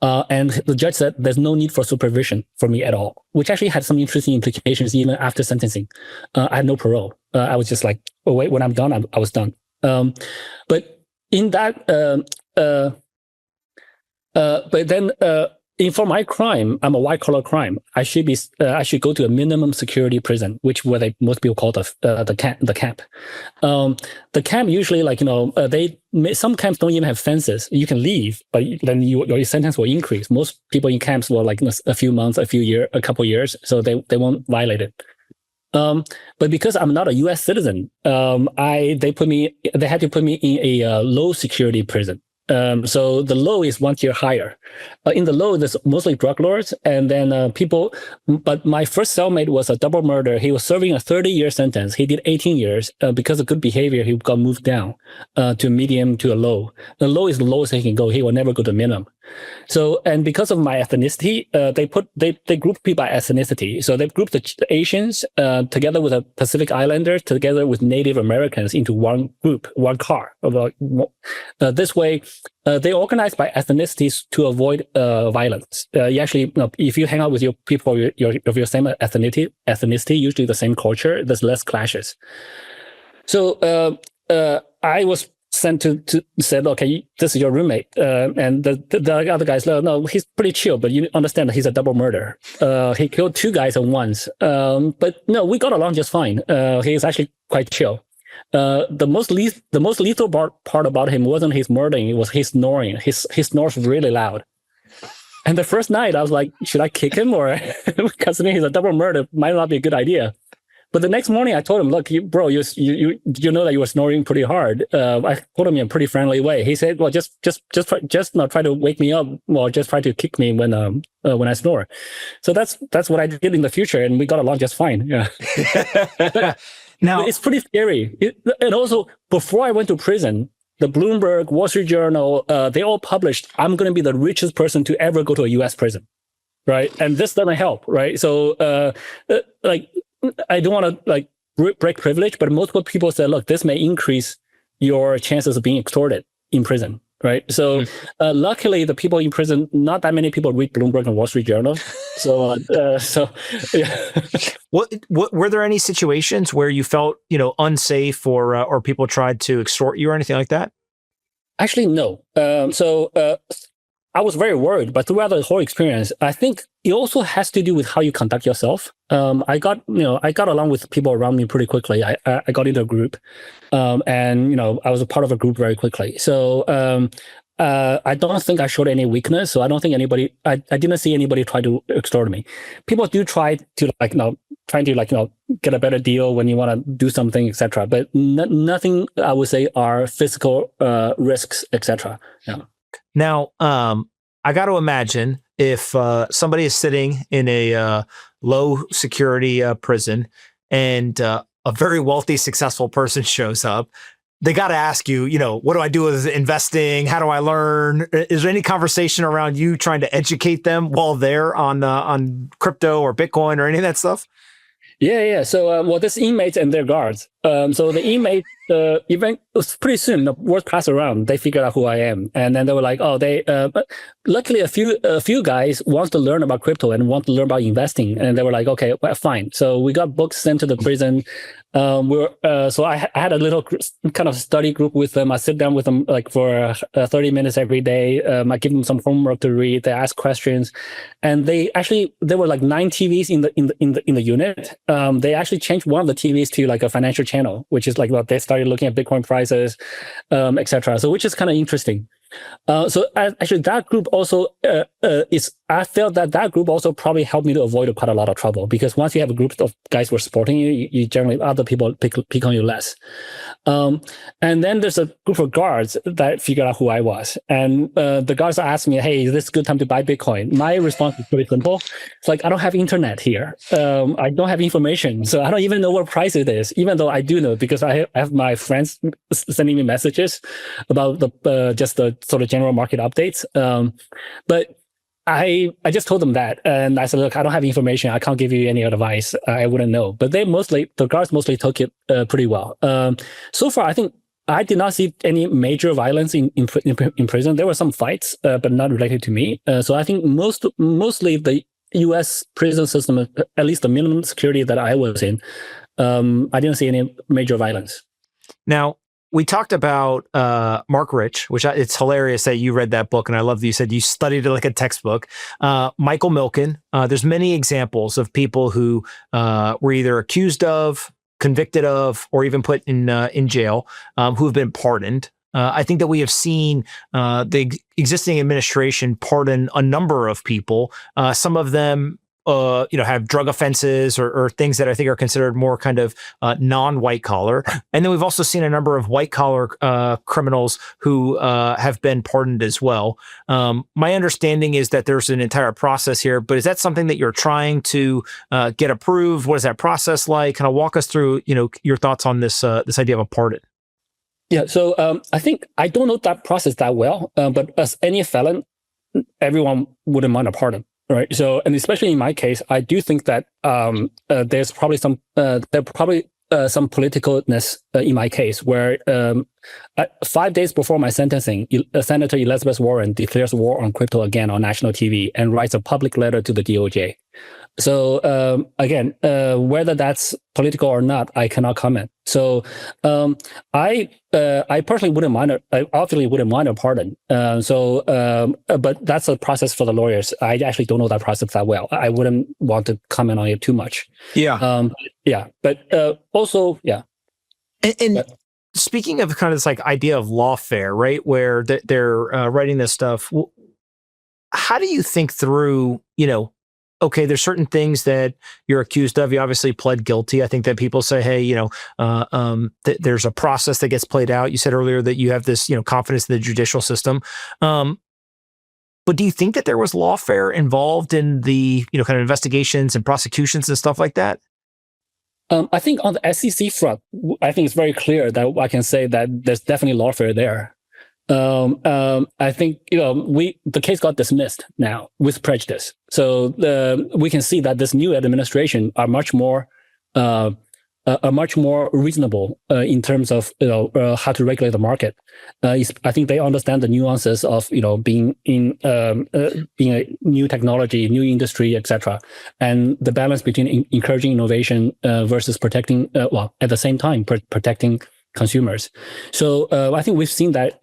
And the judge said there's no need for supervision for me at all, which actually had some interesting implications even after sentencing. I had no parole. I was just like, oh, wait, when I'm done, I was done. But in that, but then for my crime, I'm a white collar crime. I should go to a minimum security prison, which most people call the camp. The camp usually some camps don't even have fences. You can leave, but then your sentence will increase. Most people in camps will like a few months, a couple years, so they won't violate it. But because I'm not a U.S. citizen, they had to put me in a low security prison. So the low is 1 tier higher. In the low, there's mostly drug lords and then people. But my first cellmate was a double murder. He was serving a 30-year sentence. He did 18 years. Because of good behavior, he got moved down to medium to a low. The low is the lowest he can go. He will never go to minimum. So, and because of my ethnicity, they grouped me by ethnicity. So they grouped the Asians together with the Pacific Islanders, together with Native Americans into one group, one car. This way, they organize by ethnicities to avoid violence. If you hang out with your people of your same ethnicity, usually the same culture, there's less clashes. So I was sent to said, okay, this is your roommate, and the other guys, no, he's pretty chill, but you understand that he's a double murderer. He killed 2 guys at once, but no, we got along just fine. He's actually quite chill. The most lethal part about him wasn't his murdering; it was his snoring. His snores really loud. And the first night, I was like, should I kick him or considering he's a double murder, might not be a good idea. But the next morning, I told him, look, bro, you know that you were snoring pretty hard. I told him in a pretty friendly way. He said, well, just not try to wake me up, or just try to kick me when I snore. So that's what I did in the future, and we got along just fine. Yeah. Now it's pretty scary. And also, before I went to prison, the Bloomberg, Wall Street Journal, they all published, I'm going to be the richest person to ever go to a U.S. prison, right? And this doesn't help, right? So, I don't want to break privilege, but multiple people said, look, this may increase your chances of being extorted in prison, right? So luckily, the people in prison, not that many people read Bloomberg and Wall Street Journal. So yeah. What were there any situations where you felt unsafe or people tried to extort you or anything like that? Actually, no. I was very worried, but throughout the whole experience, I think it also has to do with how you conduct yourself. I got along with people around me pretty quickly. I got into a group, and I was a part of a group very quickly. So I don't think I showed any weakness. So I don't think I didn't see anybody try to extort me. People do try to get a better deal when you want to do something, etc. But nothing I would say are physical risks, etc. Yeah. Now, I got to imagine if somebody is sitting in a low security prison and a very wealthy, successful person shows up, they got to ask you, what do I do with investing? How do I learn? Is there any conversation around you trying to educate them while they're on crypto or Bitcoin or any of that stuff? Yeah. So, there's inmates and their guards. So the inmate event was pretty soon. The word passed around. They figured out who I am, and then they were like, "Oh, they." But luckily, a few guys want to learn about crypto and want to learn about investing, and they were like, "Okay, well, fine." So we got books sent to the prison. So I had a little kind of study group with them. I sit down with them for 30 minutes every day. I give them some homework to read. They ask questions, and there were like 9 TVs in the unit. They actually changed one of the TVs to like a financial channel, which is they started looking at Bitcoin prices, etc. So which is kind of interesting. So actually that group also I felt that group also probably helped me to avoid quite a lot of trouble, because once you have a group of guys who are supporting you, you generally, other people pick on you less. And then there's a group of guards that figured out who I was. And the guards asked me, hey, is this a good time to buy Bitcoin? My response is pretty simple. It's like, I don't have internet here. I don't have information. So I don't even know what price it is, even though I do know, because I have my friends sending me messages about just the sort of general market updates. But I just told them that, and I said, look, I don't have information. I can't give you any advice. I wouldn't know. But the guards mostly took it pretty well. So far, I think I did not see any major violence in prison. There were some fights, but not related to me. So I think mostly the U.S. prison system, at least the minimum security that I was in, I didn't see any major violence. Now, we talked about Mark Rich, which it's hilarious that you read that book, and I love that you said you studied it like a textbook. Michael Milken. There's many examples of people who were either accused of, convicted of, or even put in jail, who have been pardoned. I think that we have seen the existing administration pardon a number of people. Some of them have drug offenses or things that I think are considered more kind of non-white collar. And then we've also seen a number of white collar criminals who have been pardoned as well. My understanding is that there's an entire process here, but is that something that you're trying to get approved? What is that process like? Kind of walk us through, your thoughts on this idea of a pardon. Yeah, so I think I don't know that process that well, but as any felon, everyone wouldn't mind a pardon. Right. So, and especially in my case, I do think that there's probably some politicalness in my case, where 5 days before my sentencing, Senator Elizabeth Warren declares war on crypto again on national TV and writes a public letter to the DOJ. So again, whether that's political or not, I cannot comment. So I personally wouldn't mind. I obviously wouldn't mind a pardon. But that's a process for the lawyers. I actually don't know that process that well. I wouldn't want to comment on it too much. Yeah. But also, yeah. And speaking of kind of this like idea of lawfare, right, where they're writing this stuff, how do you think through, okay, there's certain things that you're accused of. You obviously pled guilty. I think that people say, hey, there's a process that gets played out. You said earlier that you have this, confidence in the judicial system. But do you think that there was lawfare involved in the, kind of investigations and prosecutions and stuff like that? I think on the SEC front, I think it's very clear that I can say that there's definitely lawfare there. I think the case got dismissed now with prejudice. So we can see that this new administration are much more reasonable in terms of how to regulate the market. I think they understand the nuances of being a new technology, new industry, etc., and the balance between encouraging innovation versus protecting, at the same time protecting consumers. So I think we've seen that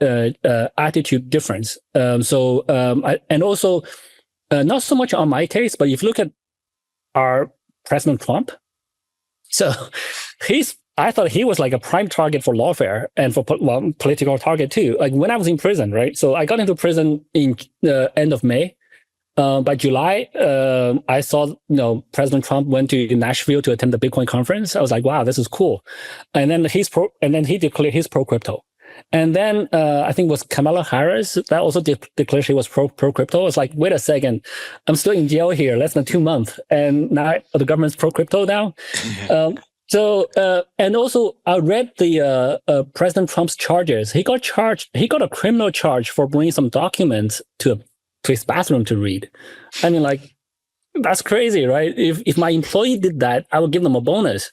attitude difference. And also not so much on my case, but if you look at our President Trump, so I thought he was like a prime target for lawfare and for political target too. Like when I was in prison, right? So I got into prison in the end of May. By July, I saw, President Trump went to Nashville to attend the Bitcoin conference. I was like, wow, this is cool. And then he declared he's pro crypto. And then I think it was Kamala Harris that also declared she was pro crypto. I was like, wait a second, I'm still in jail here less than 2 months, and now the government's pro crypto now. And also I read the President Trump's charges. He got a criminal charge for bringing some documents to his bathroom to read. I mean, like, that's crazy, right? If my employee did that, I would give them a bonus.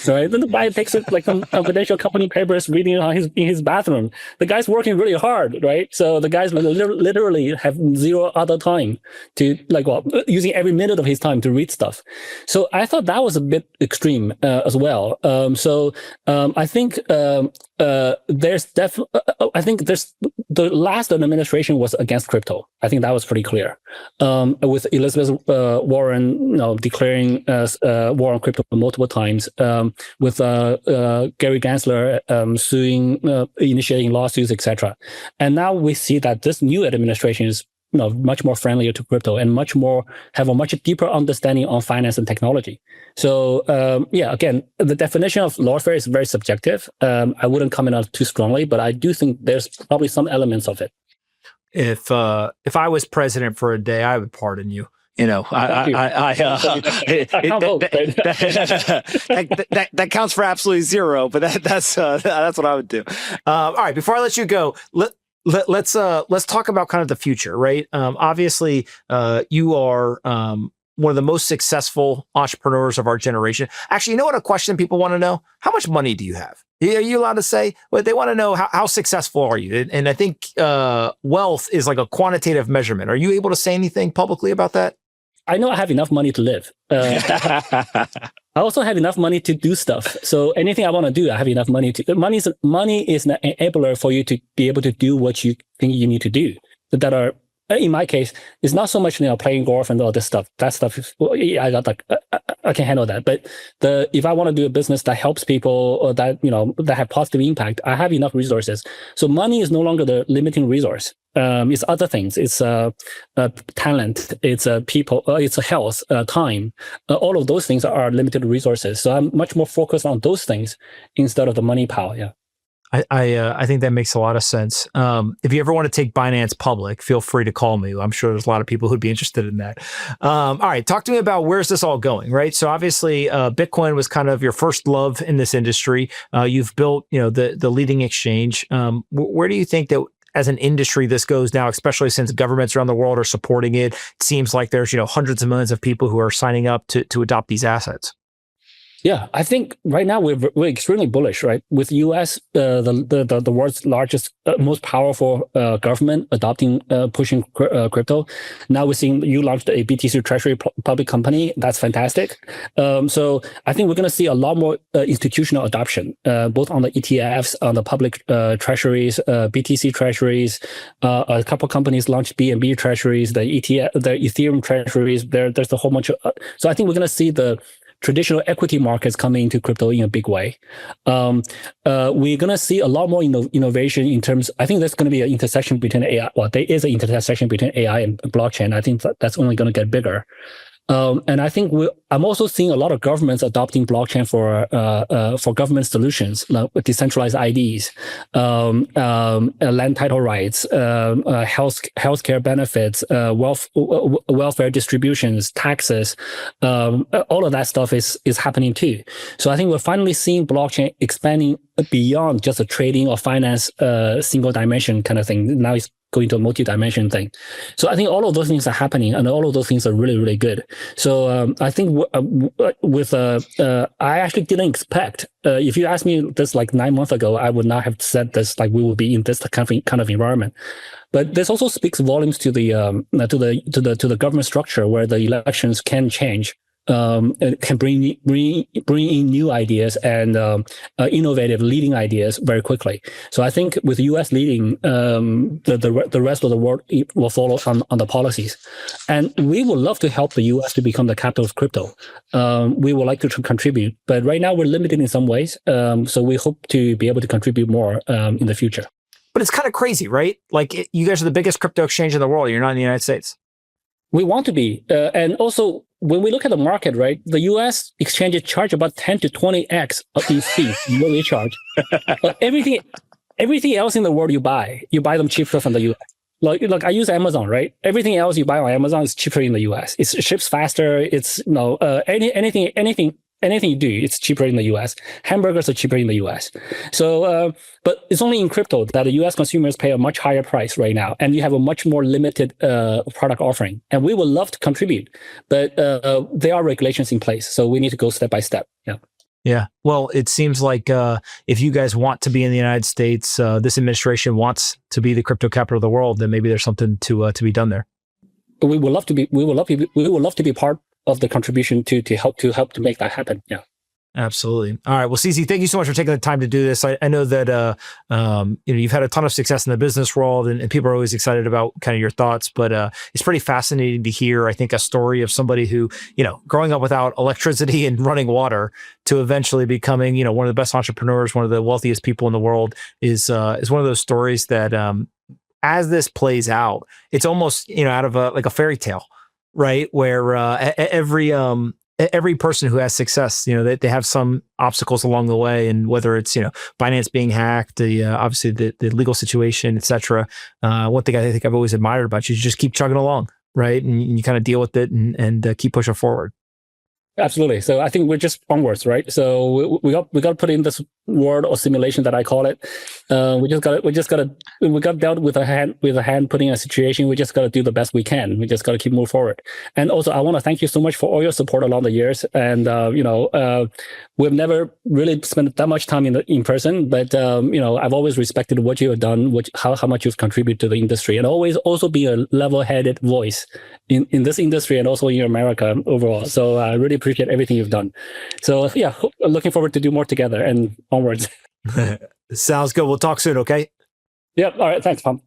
Right? Then the guy takes it like some confidential company papers, reading it in his bathroom. The guy's working really hard, right? So the guys literally have zero other time to using every minute of his time to read stuff. So I thought that was a bit extreme as well. I think the last administration was against crypto. I think that was pretty clear. With Elizabeth Warren, declaring war on crypto multiple times. With Gary Gensler initiating lawsuits, etc. And now we see that this new administration is much more friendlier to crypto and have a much deeper understanding on finance and technology. So again, the definition of lawfare is very subjective. I wouldn't comment on it too strongly, but I do think there's probably some elements of it. If I was president for a day, I would pardon you. That counts for absolutely zero, but that's what I would do. All right, before I let you go, let's talk about kind of the future, right? Obviously, you are one of the most successful entrepreneurs of our generation. Actually, you know what a question people want to know? How much money do you have? Are you allowed to say? Well, they want to know how successful are you? And I think wealth is like a quantitative measurement. Are you able to say anything publicly about that? I know I have enough money to live. I also have enough money to do stuff. So anything I want to do, I have enough money to. Money is an enabler for you to be able to do what you think you need to do. That are, in my case, it's not so much playing golf and all this stuff. That stuff is, I can handle that. But if I want to do a business that helps people or that that have positive impact, I have enough resources. So money is no longer the limiting resource. It's other things. It's talent. It's people. It's health, time. All of those things are limited resources. So I'm much more focused on those things instead of the money power. Yeah. I think that makes a lot of sense. If you ever want to take Binance public, feel free to call me. I'm sure there's a lot of people who'd be interested in that. All right, talk to me about where's this all going, right? So obviously, Bitcoin was kind of your first love in this industry. You've built, the leading exchange. Where do you think that as an industry this goes now, especially since governments around the world are supporting it? It seems like there's hundreds of millions of people who are signing up to adopt these assets. Yeah, I think right now we're extremely bullish, right? With U.S., the world's largest, most powerful government adopting, pushing crypto. Now we're seeing you launched a BTC Treasury public company. That's fantastic. So I think we're going to see a lot more institutional adoption, both on the ETFs, on the public treasuries, BTC Treasuries. A couple companies launched BNB Treasuries, the Ethereum Treasuries. There's a whole bunch of. So I think we're going to see the traditional equity markets coming into crypto in a big way. We're going to see a lot more innovation in terms. I think there's going to be an intersection between AI. Well, there is an intersection between AI and blockchain. I think that's only going to get bigger. And I think I'm also seeing a lot of governments adopting blockchain for government solutions, like decentralized IDs, land title rights, healthcare benefits, welfare distributions, taxes. All of that stuff is happening too. So I think we're finally seeing blockchain expanding beyond just a trading or finance single dimension kind of thing. Now it's going to a multi-dimension thing. So I think all of those things are happening, and all of those things are really, really good. So I think I actually didn't expect. If you asked me this like 9 months ago, I would not have said this. Like we will be in this kind of environment. But this also speaks volumes to the government structure, where the elections can change. It can bring in new ideas and innovative leading ideas very quickly. So I think with U.S. leading, the rest of the world will follow on the policies. And we would love to help the U.S. to become the capital of crypto. We would like to contribute, but right now we're limited in some ways. So we hope to be able to contribute more in the future. But it's kind of crazy, right? Like you guys are the biggest crypto exchange in the world. You're not in the United States. We want to be. And also, when we look at the market, right, the U.S. exchanges charge about 10 to 20x of these fees. What we charge. But everything else in the world you buy them cheaper from the U.S. Like I use Amazon, right? Everything else you buy on Amazon is cheaper in the U.S. It ships faster. It's anything you do, it's cheaper in the US. Hamburgers are cheaper in the US. So, but it's only in crypto that the US consumers pay a much higher price right now. And you have a much more limited product offering. And we would love to contribute, but there are regulations in place. So we need to go step by step. Yeah. Yeah. Well, it seems like if you guys want to be in the United States, this administration wants to be the crypto capital of the world, then maybe there's something to be done there. We would love to be part of the contribution to help to make that happen. Yeah. Absolutely. All right. Well, CZ, thank you so much for taking the time to do this. I know that you've had a ton of success in the business world, and people are always excited about kind of your thoughts. But it's pretty fascinating to hear, I think, a story of somebody who, growing up without electricity and running water to eventually becoming, one of the best entrepreneurs, one of the wealthiest people in the world is one of those stories that as this plays out, it's almost out of a fairy tale, right? Where every person who has success, they have some obstacles along the way, and whether it's Binance being hacked, obviously the legal situation, etc. One thing I think I've always admired about you is just keep chugging along, right? And you kind of deal with it and keep pushing forward. Absolutely. So I think we're just onwards, right? So we got to put in this word or simulation that I call it. We got dealt with a hand putting in a situation. We just got to do the best we can. We just got to keep moving forward. And also, I want to thank you so much for all your support along the years. And we've never really spent that much time in person, but I've always respected what you have done, how much you've contributed to the industry, and always also be a level-headed voice in this industry and also in America overall. So I really appreciate everything you've done. So yeah, looking forward to do more together and onwards. Sounds good. We'll talk soon, okay? Yep. All right. Thanks, Pomp.